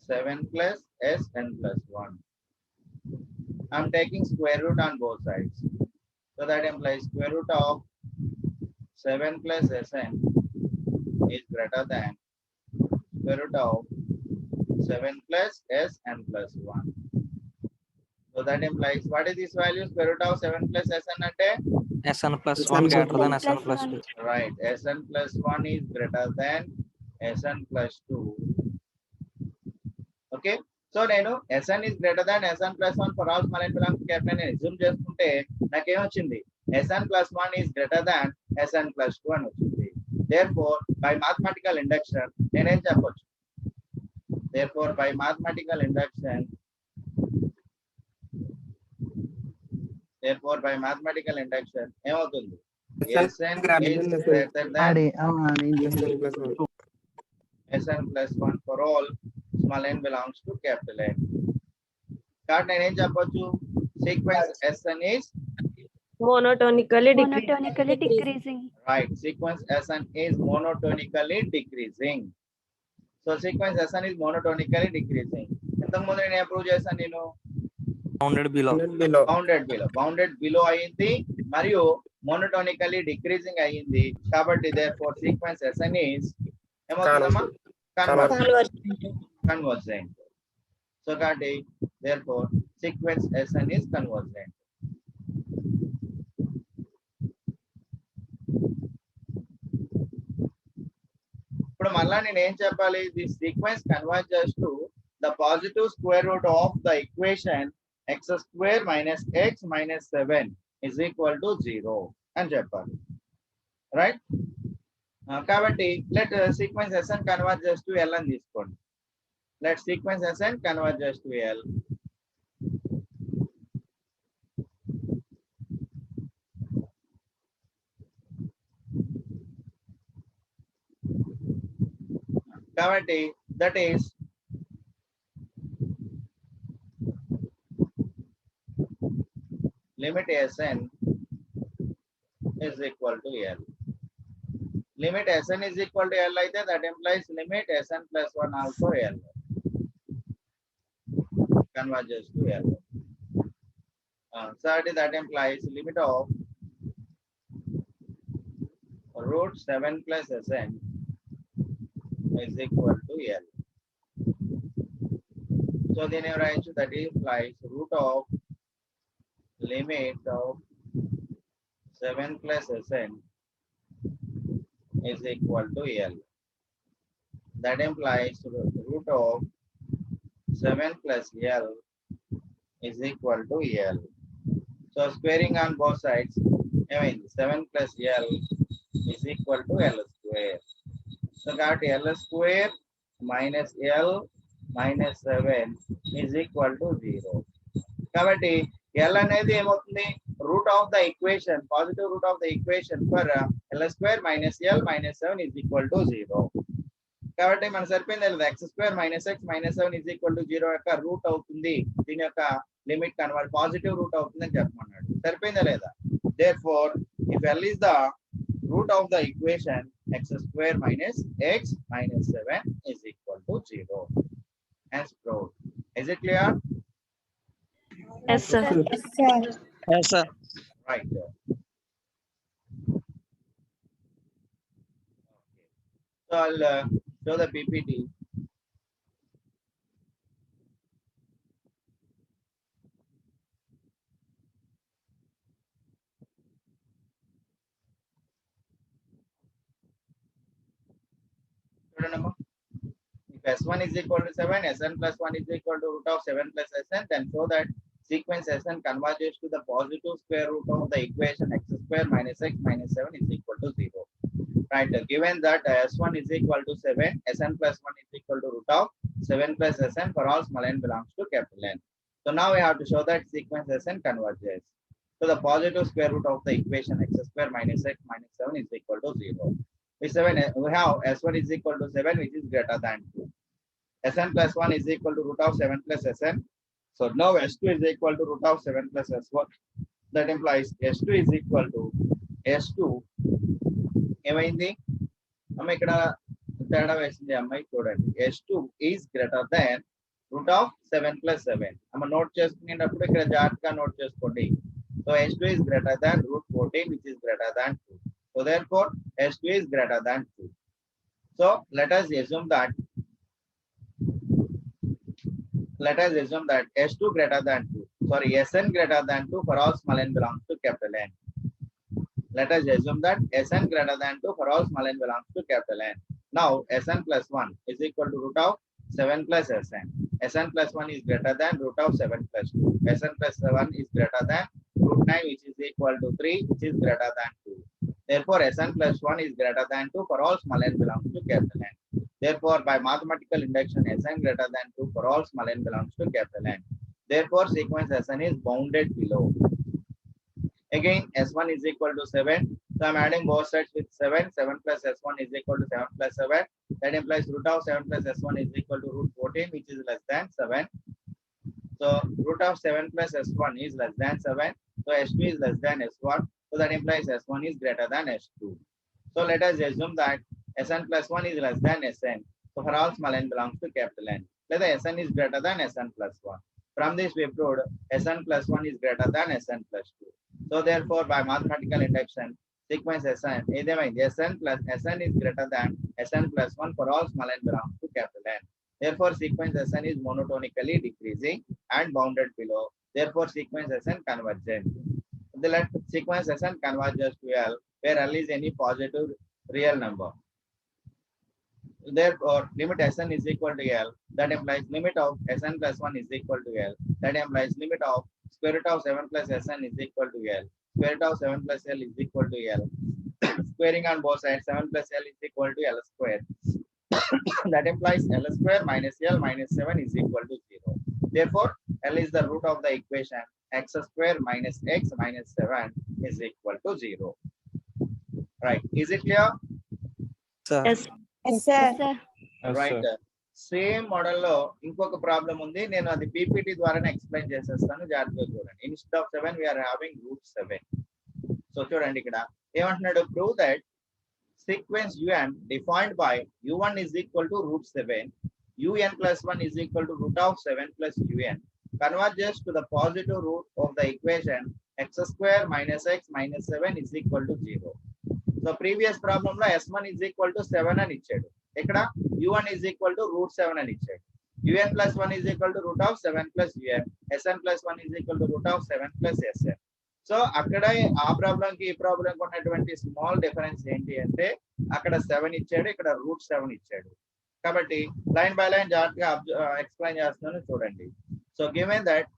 7 plus Sn plus 1. I'm taking square root on both sides. So that implies square root of 7 plus Sn is greater than square root of 7 plus Sn plus 1. So that implies what is this value? Square root of 7 plus Sn ante Sn plus 1 greater than Sn plus 2. right. Sn plus 1 is greater than Sn plus 2. Okay. So నేను Sn is greater than Sn plus 1 for all small n belongs to capital N assume చేసుకుంటే నాకేం వచ్చింది Sn plus 1 is greater than Sn plus 2 అని వచ్చింది. Therefore by mathematical induction నేనేం చెప్పొచ్చు therefore by mathematical induction ఏమవుతుంది Sn is greater than Sn plus 1 for all small n belongs to capital N. కాబట్టి నేనేం చెప్పొచ్చు sequence Sn is monotonically decreasing. right. Sequence Sn is monotonically decreasing. So sequence Sn is monotonically decreasing. ఇంతకు ముందు నేను prove చేశాను నేను bounded below అయ్యింది మరియు monotonically decreasing అయ్యింది. కాబట్టి therefore sequence Sn is ఏమవుతుందమ్మా convergent. So కాబట్టి therefore sequence Sn is convergent. ఇప్పుడు మళ్ళా నేను ఏం చెప్పాలి this sequence converges to the positive square root of the equation x square minus x minus 7 is equal to 0 అని చెప్పాలి రైట్. కాబట్టి let sequence Sn converges to L అని తీసుకోండి. Let sequence Sn converges to L. కాబట్టి that is limit Sn is equal to L. Limit Sn is equal to L అయితే that implies limit Sn plus 1 also L converges to L. So that implies limit of root 7 plus Sn is equal to L. So then you write that implies root of limit of 7 plus Sn is equal to L. That implies root of 7 plus L is equal to L. So squaring on both sides, 7 plus L is equal to L square. So got L square minus L minus 7 is equal to 0. కాబట్టి L అనేది ఏమవుతుంది root of the equation, positive root of the equation for L square minus L minus 7 is equal to 0. కాబట్టి మన సరిపోయింది x square minus x minus 7 is equal to 0 యొక్క route అవుతుంది, దీని యొక్క లిమిట్ కన్వర్ట్ పాజిటివ్ రూట్ అవుతుంది అని చెప్పమన్నాడు. సరిపోయిందా లేదా? Therefore if L is the root of the equation, x square minus x minus 7 is equal to 0. Hence proved. Is it clear? Yes, sir. Yes, sir. Right. So I'll show the PPT. If S1 is equal to 7, Sn plus 1 is equal to root of 7 plus Sn, then show that sequence Sn converges to the positive square root of the equation x square minus x minus 7 is equal to 0. Right. Given that S1 is equal to 7, Sn plus 1 is equal to root of 7 plus Sn for all small n belongs to capital N. So now we have to show that sequence Sn converges. So the positive square root of the equation x square minus x minus 7 is equal to 0. We have S1 is equal to 7, which is greater than 2. Sn plus 1 is equal to root of 7 plus Sn. So now S2 is equal to root of 7 plus S1. That implies S2 is equal to S2. ఏమైంది అమ్మ ఇక్కడ తేడా వేసింది అమ్మాయి చూడండి. S2 is greater than root of 7 plus 7. అమ్మ note చేసుకునేటప్పుడు ఇక్కడ జాగ్రత్తగా నోట్ చేసుకోండి. So S2 is greater than root 14, which is greater than 2. So therefore S2 is greater than 2. So let us assume that S2 greater than 2. Sorry, Sn greater than 2 for all small n belongs to capital N. Let us assume that Sn greater than 2 for all small n belongs to capital N. Now Sn plus 1 is equal to root of 7 plus Sn. Sn plus 1 is greater than root of 7 plus 2. Sn plus 7 is greater than root 9, which is equal to 3, which is greater than 2. Therefore Sn plus 1 is greater than 2 for all small n belongs to capital N. Therefore by mathematical induction Sn greater than 2 for all small n belongs to capital N. Therefore sequence Sn is bounded below. Again S1 is equal to 7. So I'm adding both sides with 7. 7 plus S1 is equal to 7 plus 7. That implies root of 7 plus S1 is equal to root 14, which is less than 7. So root of 7 plus S1 is less than 7. So S2 is less than S1. So that implies S1 is greater than S2. So let us assume that Sn plus 1 is less than Sn. So for all small n belongs to capital N. Let the Sn is greater than Sn plus 1. From this we proved Sn plus 1 is greater than Sn plus 2. So therefore by mathematical induction sequence Sn is Sn is greater than Sn plus 1 for all small n belongs to capital N. Therefore sequence Sn is monotonically decreasing and bounded below. Therefore sequence Sn convergent. The sequence Sn converges to L where L is any positive real number. Therefore limit Sn is equal to L. That implies limit of Sn plus 1 is equal to L. That implies limit of square root of 7 plus Sn is equal to L. Square root of 7 plus L is equal to L. Squaring on both sides, 7 plus L is equal to L square. That implies L square minus L minus 7 is equal to 0. Therefore L is the root of the equation x square minus x minus 7 is equal to 0. Right. Is it clear? Sir. Yes. Yes, sir. Yes, Right. sir. Same model లో ఇంకొక problem ఉంది. నేను అది PPT ద్వారానే explain చేసేస్తాను, జాగ్రత్తగా చూడండి. Instead of 7 we are having root 7. So చూడండి ఇక్కడ ఏమంటున్నాడు, prove that sequence un defined by u1 is equal to root 7, un plus 1 is equal to root of 7 plus un converges to the positive root of the equation x square minus x minus 7 is equal to 0. So previous problem లో s1 is equal to 7 అని ఇచ్చాడు. ఇక్కడ u1 is equal to root 7 అని ఇచ్చాడు. un plus 1 is equal to root of 7 plus un. sn plus 1 is equal to root of 7 plus sn. So అక్కడ ఆ problem కి ఈ ప్రాబ్లం కి ఉన్నటువంటి స్మాల్ డిఫరెన్స్ ఏంటి అంటే అక్కడ 7 ఇచ్చాడు, ఇక్కడ రూట్ 7 ఇచ్చాడు. కాబట్టి లైన్ బై లైన్ జాగ్రత్తగా ఎక్స్ప్లెయిన్ చేస్తున్నాను చూడండి. So given that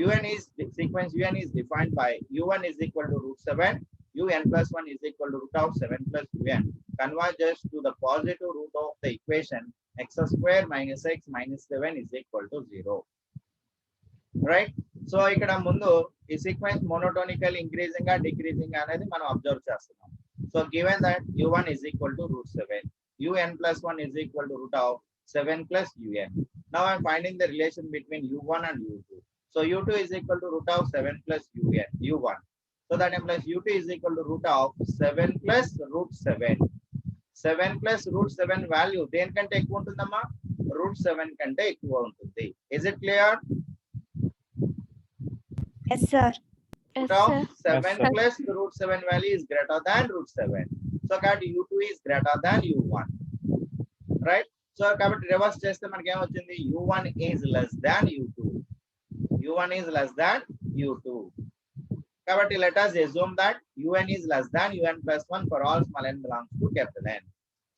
un is sequence un is defined by u1 is equal to root 7, un plus 1 is equal to root of 7 plus un converges to the positive root of the equation x square minus x minus 7 is equal to 0. Right? So ఇక్కడ ముందు ఈ sequence monotonical increasing గా decreasing అనేది మనం observe చేస్తున్నాం. So given that u1 is equal to root 7, un plus 1 is equal to root of 7 plus un. Now I'm finding the relation between u1 and u2. So u2 is equal to root of 7 plus u1. So that implies u2 is equal to root of 7 plus root 7. 7 plus root 7 value దేనికంటే ఎక్కువ ఉంటుందమ్మా? Route 7 కంటే ఎక్కువ ఉంటుంది. Is it clear? Yes, sir. Yes, Root of sir. 7 sir. plus root 7 value is greater than root 7. So that u2 is greater than u1. Right? So కాబట్టి reverse చేస్తే మనకి ఏమొచ్చింది? u1 is less than u2. u1 is less than u2. కాబట్టి let us assume that un is less than un plus 1 for all small n belongs to capital N.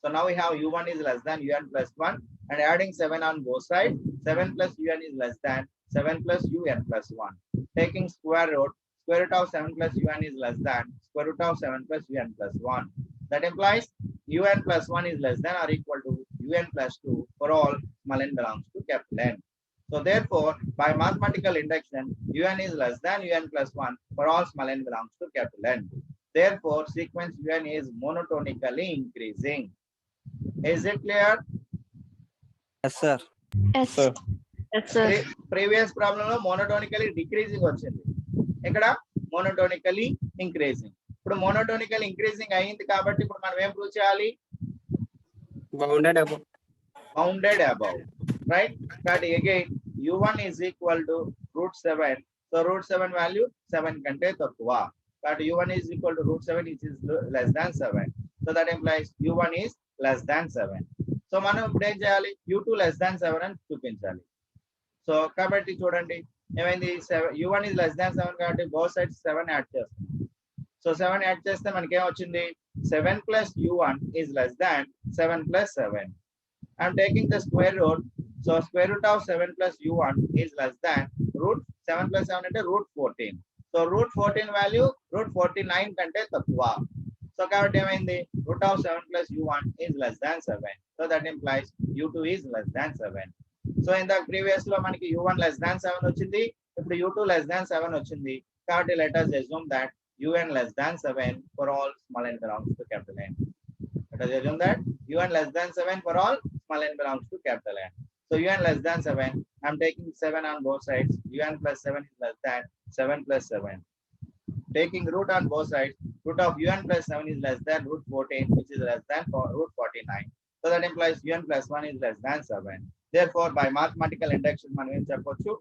So now we have u1 is less than un plus 1 and adding 7 on both sides. 7 plus un is less than 7 plus un plus 1. Taking square root of 7 plus un is less than square root of 7 plus un plus 1. That implies un plus 1 is less than or equal to un plus 2 for all small n belongs to capital N. So therefore, by mathematical induction, un is less than un plus 1 for all small n belongs to capital N. Therefore, sequence un is monotonically increasing. Is it clear? Yes, sir. Yes. Sir. Yes, sir. Previous problem లో monotonically decreasing వచ్చింది. ఇక్కడ monotonically increasing. ఇప్పుడు monotonically increasing అయింది కాబట్టి ఇప్పుడు మనం ఏం prove చేయాలి? Bounded above. Bounded above. Right? But again, u1 is equal to root 7. So root 7 value 7 కంటే తక్కువ. But u1 is equal to root 7 which is less than 7. So that implies u1 is less than 7. So మనం ఇప్పుడు ఏం చేయాలి? u2 less than 7 అని చూపించాలి. So కాబట్టి చూడండి ఏమైంది? u1 is less than 7 కాబట్టి both sides 7 యాడ్ చేస్తాం. సో 7 యాడ్ చేస్తే మనకి ఏం వచ్చింది? 7 plus u1 is less than 7 plus 7. I'm taking the square root. So square root of 7 plus u1 is less than root 7 plus 7 అంటే root 14. So root 14 value root 49 కంటే తక్కువ. So కాబట్టి ఏమైంది? root of 7 plus u1 is less than 7. So that implies u2 is less than 7. So in the previous లో మనకి u1 less than 7 వచ్చింది. ఇప్పుడు u2 less than 7 వచ్చింది. కాబట్టి let us assume that un less than 7 for all small n belongs to capital N. Let us assume that un less than 7 for all small n belongs to capital N. So un less than 7, I'm taking 7 on both sides. Un plus 7 is less than 7 plus 7. Taking root on both sides, root of un plus 7 is less than root 14, which is less than root 49. So that implies un plus 1 is less than 7. Therefore, by mathematical induction, మనం ఏం చెప్పొచ్చు?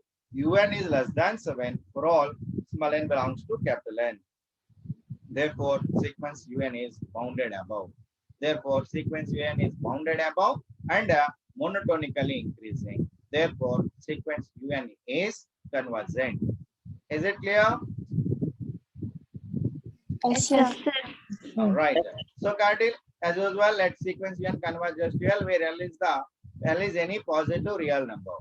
un is less than 7 for all small n belongs to capital N. Therefore, sequence un is bounded above. Therefore, sequence un is bounded above and monotonically increasing. Therefore, sequence un is convergent. Is it clear? Yes, sir. Yes, sir. All right. So, Kartil, as usual, let sequence un converges to L, where L is any positive real number.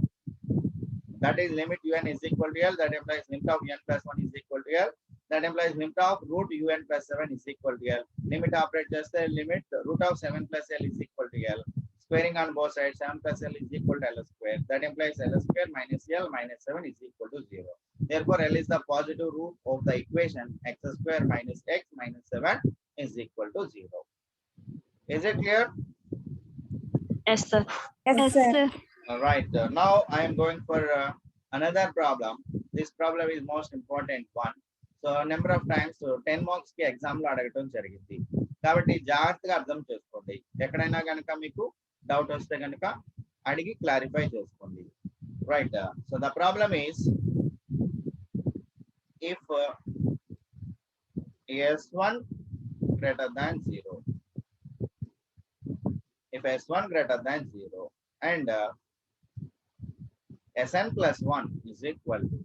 That is limit un is equal to L. That implies limit of un plus 1 is equal to L. That implies limit of root un plus 7 is equal to L. Limit operate just the limit root of 7 plus L is equal to L. Squaring on both sides, 7 plus L is equal to L square. That implies L square minus L minus 7 is equal to 0. Therefore, L is the positive root of the equation x square minus x minus 7 is equal to 0. Is it clear? Yes, sir. Yes, sir. All right. Now I am going for another problem. This problem is most important one. So number of times 10 marks కి exam లో అడగటం జరిగింది కాబట్టి జాగ్రత్తగా అర్థం చేసుకోండి. ఎక్కడైనా కనుక మీకు డౌట్ వస్తే కనుక అడిగి క్లారిఫై చేసుకోండి. Right. So the problem is if s1 greater than 0, if s1 greater than 0 and sn plus 1 is equal to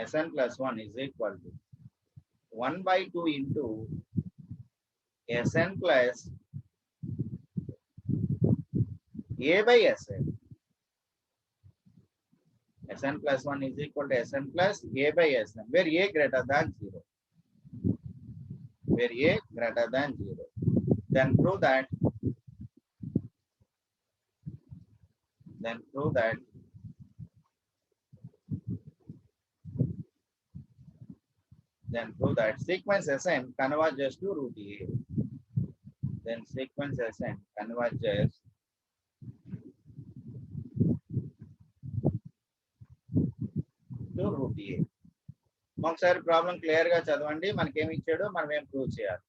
sn plus 1 is equal to 1 by 2 into sn plus a by sn. Sn plus 1 is equal to Sn plus a by Sn, where a greater than 0. Where a greater than 0. Then prove that sequence Sn converges to root a. Then sequence Sn converges to root a. ఒకసారి problem clear గా చదవండి. మనకేమి ఇచ్చాడో మనం ఏం prove చేయాలి.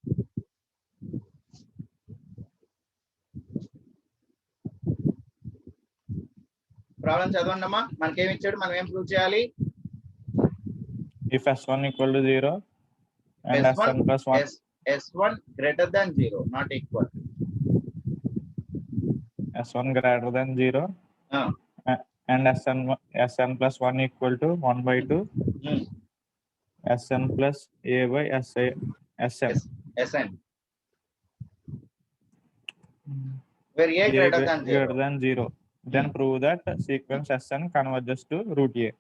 Problem చదవండి అమ్మా. మనకేమి ఇచ్చాడు, మనం ఏం ప్రూవ్ చేయాలి? If S1 equal to 0 and S1 Sn plus 1, S1 greater than 0, not equal. S1 greater than 0 Ah. and Sn plus 1 equal to 1 by 2 Hmm. Sn plus A by Sn. Sn where A greater than 0. Greater than 0. Then prove that sequence Sn converges to root A.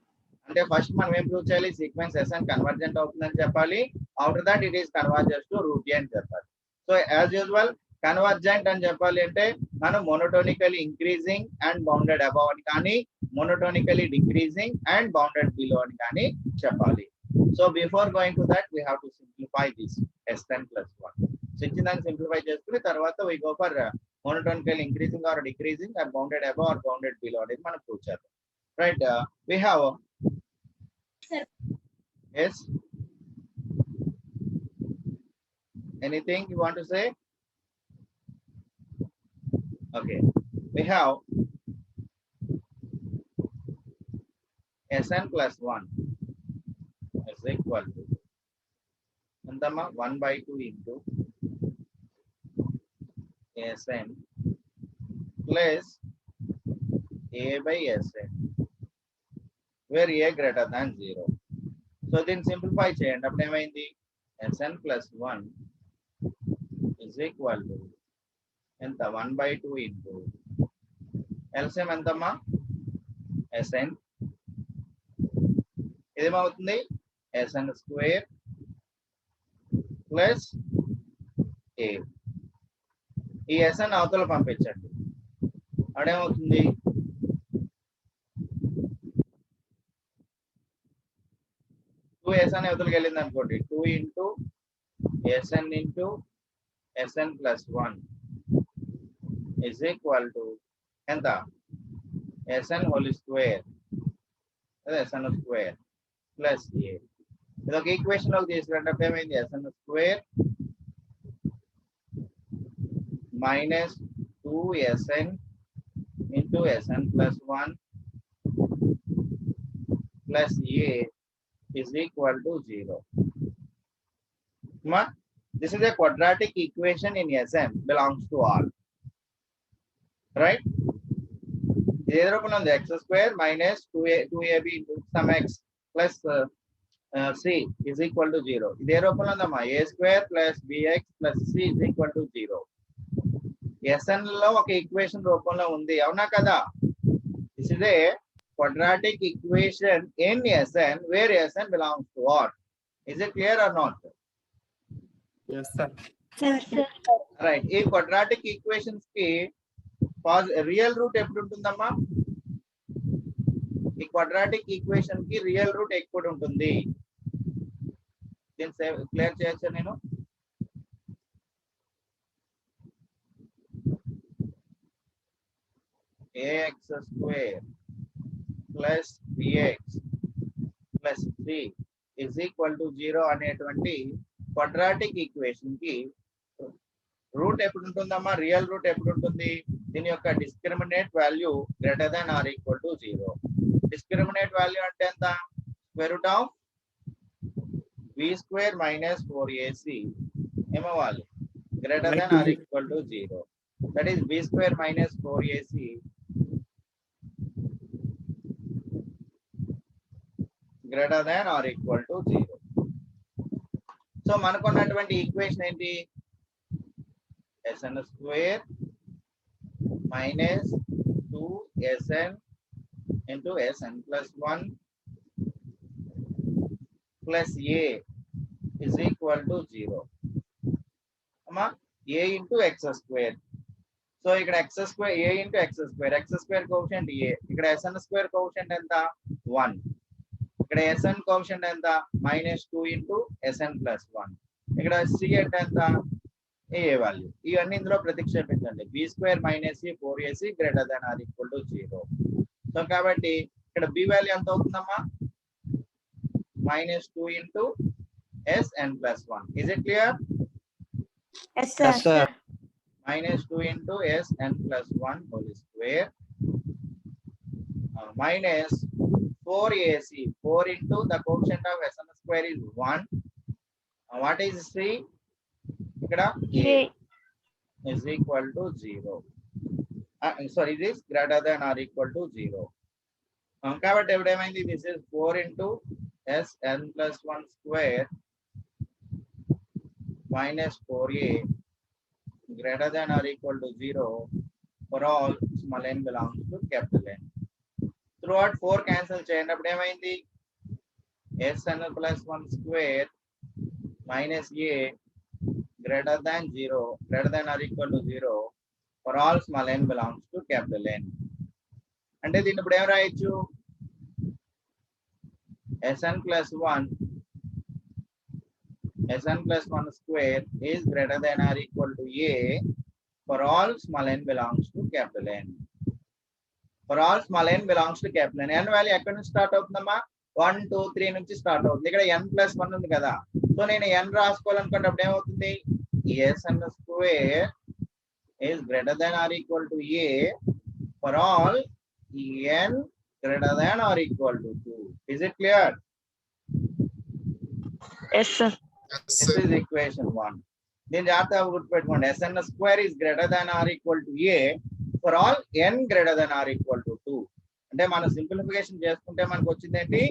అంటే first మనం ఏం prove చేయాలి? Sequence Sn convergent అవుతుందని చెప్పాలి. After that it is converges to root A అని చెప్పాలి. So as usual convergent అని చెప్పాలి అంటే మనం monotonically increasing and bounded above అని కానీ, monotonically decreasing and bounded below అని కానీ చెప్పాలి. So before going to that we have to simplify this Sn plus 1. So ఇచ్చిన దాన్ని సింప్లిఫై చేసుకుని తర్వాత we go for monotonical increasing or decreasing or bounded above or bounded below అనేది మనం prove చేద్దాం. Right, we have yes, anything you want to say? Okay, we have Sn plus 1 is equal to 1 by 2 into Sn plus A by Sn where A greater than 0. So దీన్ని simplify చేయండి. అప్పుడు ఏమైంది? Sn plus 1 is equal to ఎంత? 1 by 2 into LCM ఎంతమ్మా? Sn ఇదేమవుతుంది? Sn square plus A. ఈ Sn అవతల పంపించండి. అదేమవుతుంది? 2 Sn అవతలకి వెళ్ళింది అనుకోండి. 2 into Sn into Sn plus 1 is equal to ఎంత? Sn whole square, అదే Sn square plus A. ఇది ఒక ఈక్వేషన్ లోకి తీసుకున్నప్పుడు ఏమైంది? Sn square minus 2 Sn into Sn plus 1 plus A is equal to 0. This is a quadratic equation in Sn belongs to all. Right? X square minus 2ab into some x plus c is equal to 0. A square plus bx plus c is equal to 0. Sn లో ఒక equation రూపంలో ఉంది, అవునా కదా? This is a quadratic equation in Sn where Sn belongs to what? Is it clear or not? Yes, sir. Right. ఈ quadratic equations కి real route ఎప్పుడు ఉంటుందమ్మా? ఈ quadratic equation కి రియల్ రూట్ ఎప్పుడు ఉంటుంది? దీన్ని క్లియర్ చేయొచ్చా నేను? ax square plus bx plus c is equal to 0 అనేటువంటి క్వాడ్రాటిక్ ఈక్వేషన్ కి రూట్ ఎప్పుడు ఉంటుందమ్మా? రియల్ రూట్ ఎప్పుడు ఉంటుంది? దీని యొక్క discriminant value greater than or equal to 0. Discriminant value అంటే ఎంత? Square root of b square minus 4ac ఏమవ్వాలి? Greater than or equal to 0. That is b square minus 4ac greater than or equal to 0. So మనకున్నటువంటి equation ఏంటి? Sn square minus 2Sn into Sn plus 1 plus A is equal to 0. అమ్మా, A into x square. So ఇక్కడ x square, A into x square coefficient A. ఇక్కడ Sn square coefficient ఎంత? 1. ఇక్కడ Sn coefficient ఎంత? -2 into Sn plus 1. ఇక్కడ C అంటే ఎంత? A value. ఇవన్నీ ఇందులో ప్రతిక్షేపించండి. b square minus c 4ac greater than or equal to 0. So కాబట్టి ఇక్కడ b వాల్యూ ఎంత అవుతుందమ్మా? -2 into Sn plus 1. Is it clear? Yes, sir. Yes, sir. -2 into Sn plus 1 whole square minus 4ac. 4 into the coefficient of Sn square is 1. What is c? Ikkada a A. is equal to 0. Sorry, it is greater than or equal to 0. కాబట్టి ఎప్పుడేమైంది, this is 4 into Sn plus 1 square minus 4a greater than or equal to 0 for all small n belongs to capital N. Throughout 4 cancel చేయండి, అప్పుడు ఏమైంది, Sn plus 1 square minus a greater than 0 greater than or equal to 0 for all small n belongs to capital N. అంటే దీన్ని ఇప్పుడు ఏం రాయొచ్చు, Sn plus 1 square is greater than or equal to a for all small n belongs to capital N. For all small n belongs to capital N. n value ఎక్కడి నుంచి start అవుతుందమ్మా, 1 2 3 నుంచి start అవుతుంది. ఇక్కడ n plus 1 ఉంది కదా, so నేను n రాసుకోవాలనుకున్నప్పుడు ఏమవుతుంది, Sn square is greater than or equal to a for all n greater than or equal to 2. Is it clear? Yes, sir. This is equation 1. దీని జాగ్రత్తగా గుర్తుపెట్టుకోండి, Sn square is greater than or equal to a for all n greater than or equal to 2. అంటే మనం simplification చేసుకుంటే మనకు వచ్చింది ఏంటి,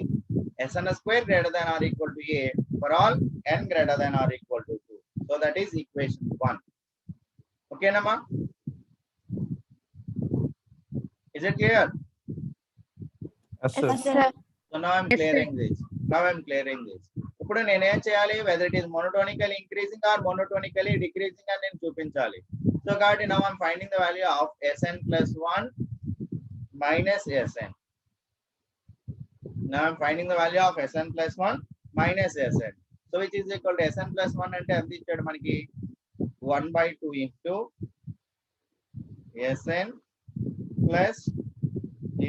Sn square greater than or equal to a for all n greater than or equal to 2. So that is equation 1. Okay nama? Is it clear? Yes, sir. Yes, sir. So now I'm Yes, sir. clearing this. ఇప్పుడు నేనేం చేయాలి, whether it is monotonically increasing or monotonically decreasing అని నేను చూపించాలి. So కాబట్టి now I'm finding the value of Sn plus 1 minus Sn. Now I'm finding the value of Sn plus 1 minus Sn. So which is equal to Sn plus 1 అంటే ఎంత ఇచ్చాడు మనకి, 1/2 into Sn plus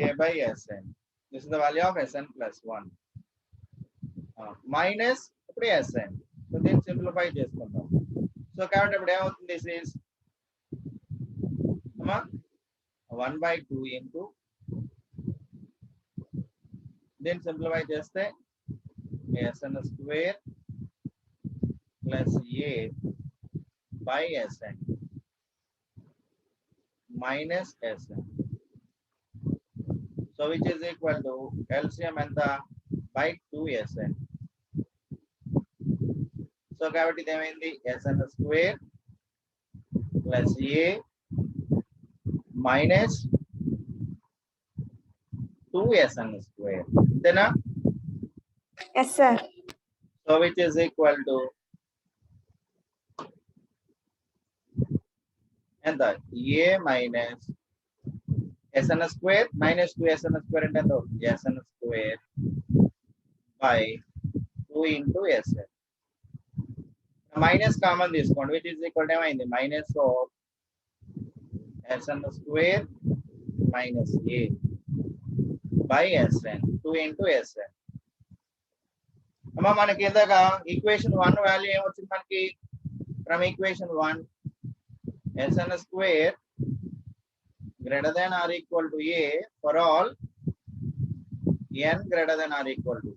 a by Sn. This is the value of Sn plus 1. Minus ఇప్పుడు Sn. So దీన్ని simplify చేసుకుందాం. So కాబట్టి ఇప్పుడు ఏమవుతుంది, this is 1/2 into దీన్ని సింప్లిఫై చేస్తే Sn square plus a by Sn minus Sn. So which is equal to LCM enta by 2Sn. So కాబట్టి ఇదేమైంది, Sn square plus a minus 2Sn square. అంతేనా? Yes, sir. So which is equal to ఎంత, a minus Sn square minus 2Sn square అంటే ఎంత అవుతుంది, Sn square by 2 into Sn. Minus common తీసుకోండి, which is equal to ఏమైంది, minus of Sn square minus a by Sn 2 into Sn. అమ్మా మనకి ఇందాక equation 1 value ఏమొచ్చింది మనకి, from equation 1 Sn square greater than or equal to a for all n greater than or equal to.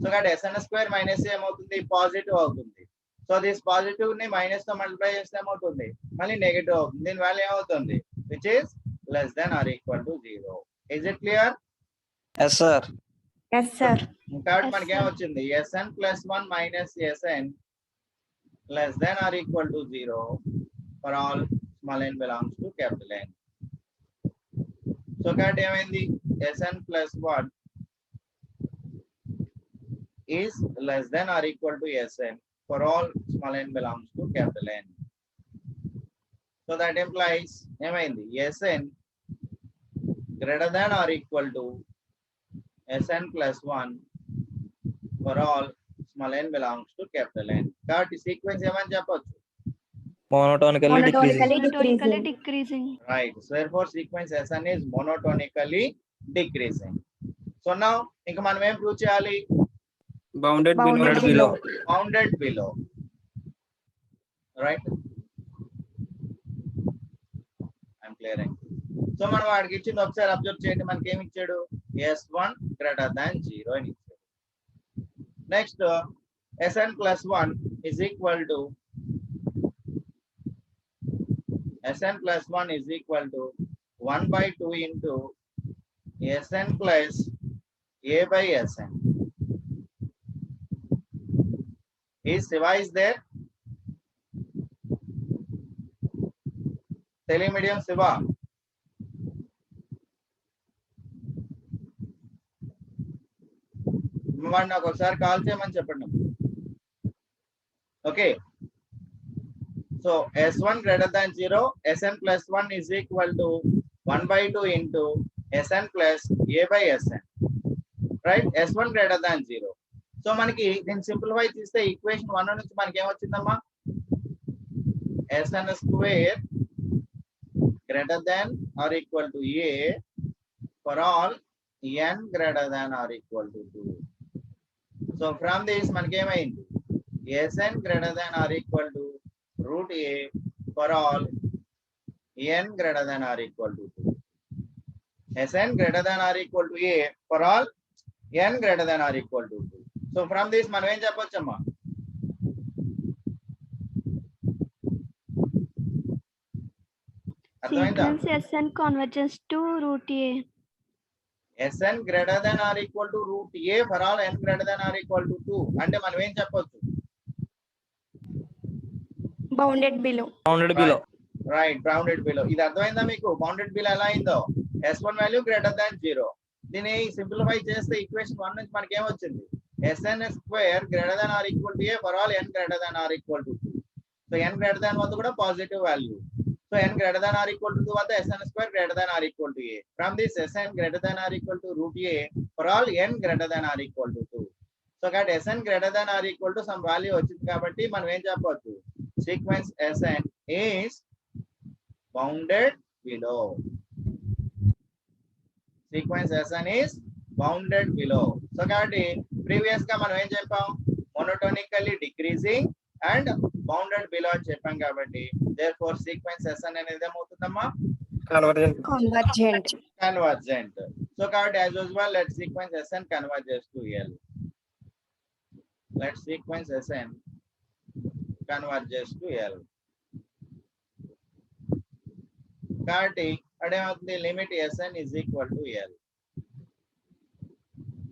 So that Sn square minus a ఏమవుతుంది, positive అవుతుంది. So this positive ని minus తో multiply చేస్తే ఏమవుతుంది, మళ్ళీ negative అవుతుంది. దీని value ఏమవుతుంది, which is less than or equal to 0. Is it clear? Yes, sir. Yes, sir. కాబట్టి Yes, మనకి sir. ఏమొచ్చింది, Sn plus 1 minus Sn less than or equal to 0 for all small n belongs to capital N. So కాబట్టి ఏమైంది, Sn plus 1 is less than or equal to Sn for all small n belongs to capital N. So that implies ఏమైంది, Sn greater than or equal to Sn plus 1 for all small n belongs to capital N. కాబట్టి sequence ఏమని చెప్పొచ్చు, Monotonically decreasing. Monotonically decreasing. right? So therefore sequence Sn is monotonically decreasing. So now ఇంకా మనం ఏం prove చేయాలి, Bounded Bounded below. bounded below, right? I'm clearing. So మనం వాడికి ఇచ్చింది ఒకసారి అబ్జర్వ్ చేయండి, మనకి ఏమి ఇచ్చాడు, S1 greater than 0 అని ఇచ్చాడు. Next Sn plus 1 is equal to Sn plus 1 is equal to 1 by 2 into Sn plus A by Sn. Is Shiva is there? Telemedium Shiva. వాడు నాకు ఒకసారి కాల్ చేయమని చెప్పండి. Okay, so S1 greater than 0, Sn plus 1 is equal to 1 by 2 into Sn plus A by Sn. Right, S1 greater than 0. So మనకి దీన్ని simplify చేస్తే equation 1 నుంచి మనకి ఏమొచ్చిందమ్మా, Sn square greater than or equal to A for all n greater than or equal to 2. So from this మనకి ఏమైంది, Sn greater than or equal to root A for all n greater than or equal to 2. Sn greater than or equal to A for all n greater than or equal to 2. So from this మనం ఏం చెప్పొచ్చమ్మా, అర్థమైందా, Sequence Sn converges to root A. Sn greater than or equal to root A for all n greater than or equal to 2 అంటే మనం ఏం చెప్పొచ్చు, Bounded below. Bounded below. Right, bounded below. ఇది అర్థమైందా మీకు, బౌండెడ్ బిలో ఎలా అయిందో, S1 value greater దాన్ 0. దీన్ని సింప్లిఫై చేస్తే ఈక్వేషన్ 1 నుంచి మనకి ఏమొచ్చింది, Sn square greater than or equal to A for all n greater than or equal to 2. So n greater than వద్ద కూడా positive value. So n greater than or equal to 2 వద్ద Sn square greater than or equal to A. From this Sn greater than or equal to root A for all n greater than or equal to 2. So got Sn greater than or equal to some value వచ్చింది కాబట్టి మనం ఏం చెప్పొచ్చు, sequence Sn is bounded below. Sequence Sn is bounded below. So కాబట్టి previous గా మనం ఏం చెప్పాం, monotonically decreasing and bounded below అని చెప్పాం కాబట్టి therefore sequence Sn అనేది ఏమవుతుందమ్మా, Convergent. convergent. So కాబట్టి as usual let sequence Sn converges to L. Let sequence Sn converges to L. కాబట్టి అదేమవుతుంది, limit Sn is equal to L.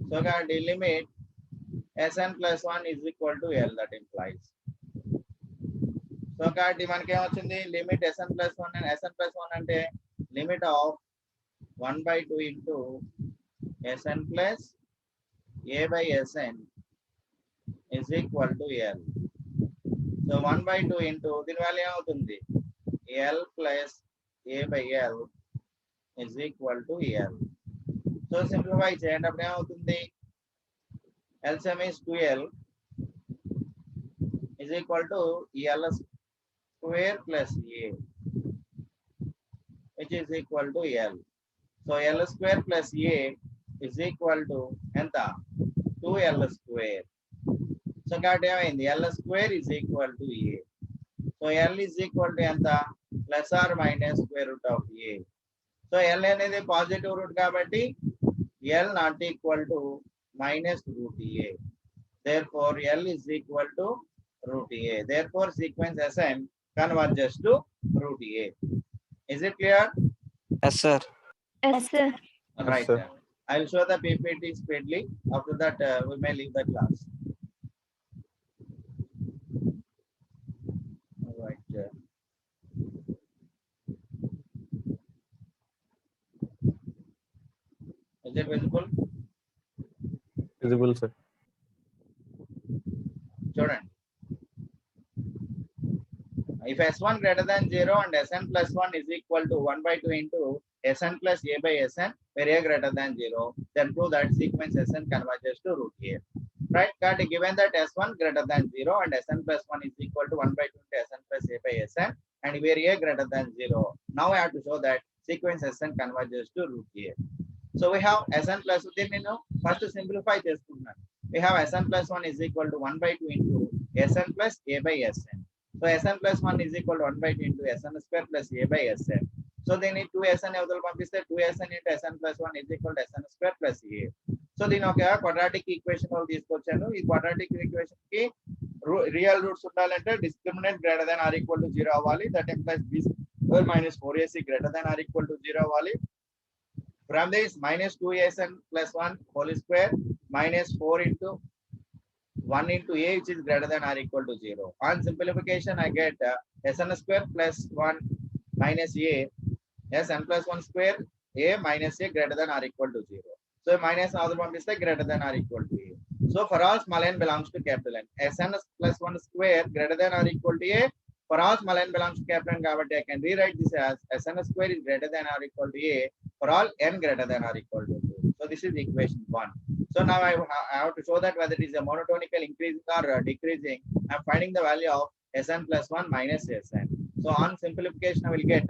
So కాబట్టి limit Sn plus 1 is equal to L, that implies. So కాబట్టి మనకి ఏమొచ్చింది, limit Sn plus 1 and Sn plus 1 అంటే limit of 1 by 2 into Sn plus A by Sn is equal to L. So 1 by 2 into దీని value ఏమవుతుంది, L plus A by L is equal to L. So simplify చేయండి, అప్పుడు ఏమవుతుంది, LCM is 2L is equal to L square plus A, which is equal to L. So L square plus A is equal to ఎంత, 2L square. So కాబట్టి ఏమైంది, L square is equal to A. So L is equal to ఎంత, plus or minus square root of A. So L అనేది positive route కాబట్టి L not equal to minus root A. Therefore L is equal to root A. Therefore sequence Sn converges to root A. Is it clear? Yes, sir. Yes, sir. Right. sir. I will show the PPT speedily. After that, we may leave the class. All right. Is it visible? Visible, sir. Student. If S1 greater than 0 and Sn plus 1 is equal to 1 by 2 into Sn plus A by Sn, where A greater than 0, then prove that sequence Sn converges to root A. Right? But given that S1 greater than 0 and Sn plus 1 is equal to 1 by 2 into Sn plus A by Sn, and where A greater than 0, now I have to show that sequence Sn converges to root A. So we have Sn plus, first simplify చేసుకుంటున్నాను. We have Sn plus 1 is equal to 1 by 2 into Sn plus A by Sn. So Sn plus 1 is equal to 1 by 2 into Sn square plus A by Sn. So దీన్ని 2SN అవతల పంపిస్తే 2SN into SN plus 1 is equal to SN square plus A. So దీని ఒక quadratic equation తీసుకొచ్చాను. ఈ quadratic equation కి real roots ఉండాలంటే discriminant greater than or equal to 0 అవ్వాలి. That implies b square minus 4AC greater than or equal to 0 అవ్వాలి. From this minus 2SN plus 1 whole square minus 4 into 1 into A which is greater than or equal to 0. On simplification I get SN square plus 1 minus A, SN plus 1 square A minus A greater than or equal to 0. So minus other one is greater than or equal to A. So for all small n belongs to capital N, SN plus 1 square greater than or equal to A. For all small n belongs to capital N, I can rewrite this as SN square is greater than or equal to A for all n greater than or equal to 2. So this is equation 1. So now I have to show that whether it is a monotonical increasing or decreasing. I am finding the value of Sn plus 1 minus Sn. So on simplification, I will get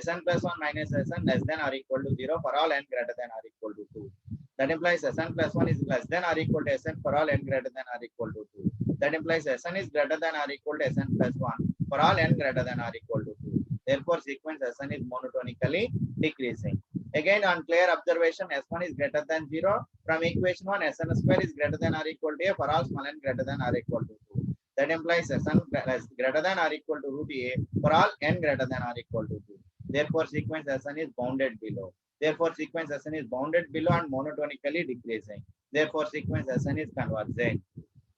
Sn plus 1 minus Sn less than or equal to 0 for all n greater than or equal to 2. That implies Sn plus 1 is less than or equal to Sn for all n greater than or equal to 2. That implies Sn is greater than or equal to Sn plus 1 for all n greater than or equal to 2. Therefore, sequence Sn is monotonically decreasing. Again, on clear observation, S1 is greater than 0. From equation 1, Sn square is greater than or equal to A for all small n greater than or equal to 2. That implies Sn is greater than or equal to root A for all n greater than or equal to 2. Therefore, sequence Sn is bounded below. Therefore, sequence Sn is bounded below and monotonically decreasing. Therefore, sequence Sn is convergent.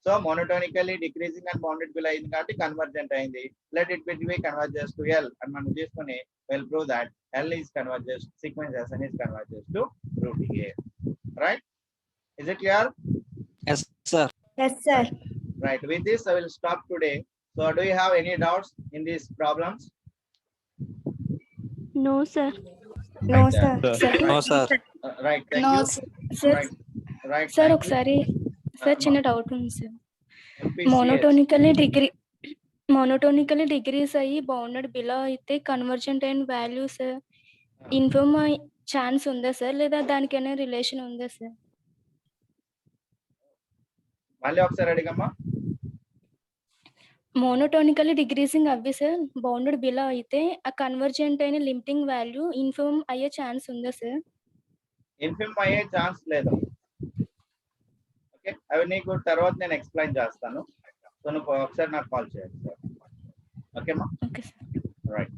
So monotonically decreasing and bounded below is convergent. Let it be converges to L, and man will prove that L is converges, sequence Sn is converges to root A. Right? Is it clear? Yes, sir. Yes, sir. Right. With this, I will stop today. So, do you have any doubts in these problems? No, sir. No, Right, sir. sir. Sir, No, sir. Right. Thank No, you. sir. Right. Right. Sir thank you. ఒకసారి sir చిన్న doubt ఉంది sir. MPCH. మోనోటోనికలీ degrees అయ్యి bounded below అయితే convergent అయిన values inform chance ఉందా sir, లేదా దానికైనా relation ఉందా సార్? మళ్ళీ ఒకసారి అడిగమ్మా. మోనోటోనికలీ డిగ్రీసింగ్ అవ్వి సార్ బౌండెడ్ బిలో అయితే ఆ కన్వర్జెంట్ అయిన లిమిటింగ్ వాల్యూ ఇన్ఫర్మ్ అయ్యే ఛాన్స్ ఉందా సార్? ఇన్ఫర్మ్ అయ్యే ఛాన్స్ లేదు. ఓకే, అవి నీకు తర్వాత నేను ఎక్స్ప్లెయిన్ చేస్తాను. సో నువ్వు ఒకసారి నాకు కాల్ చేయండి సార్. ఓకేమ్మా? Okay sir. రైట్.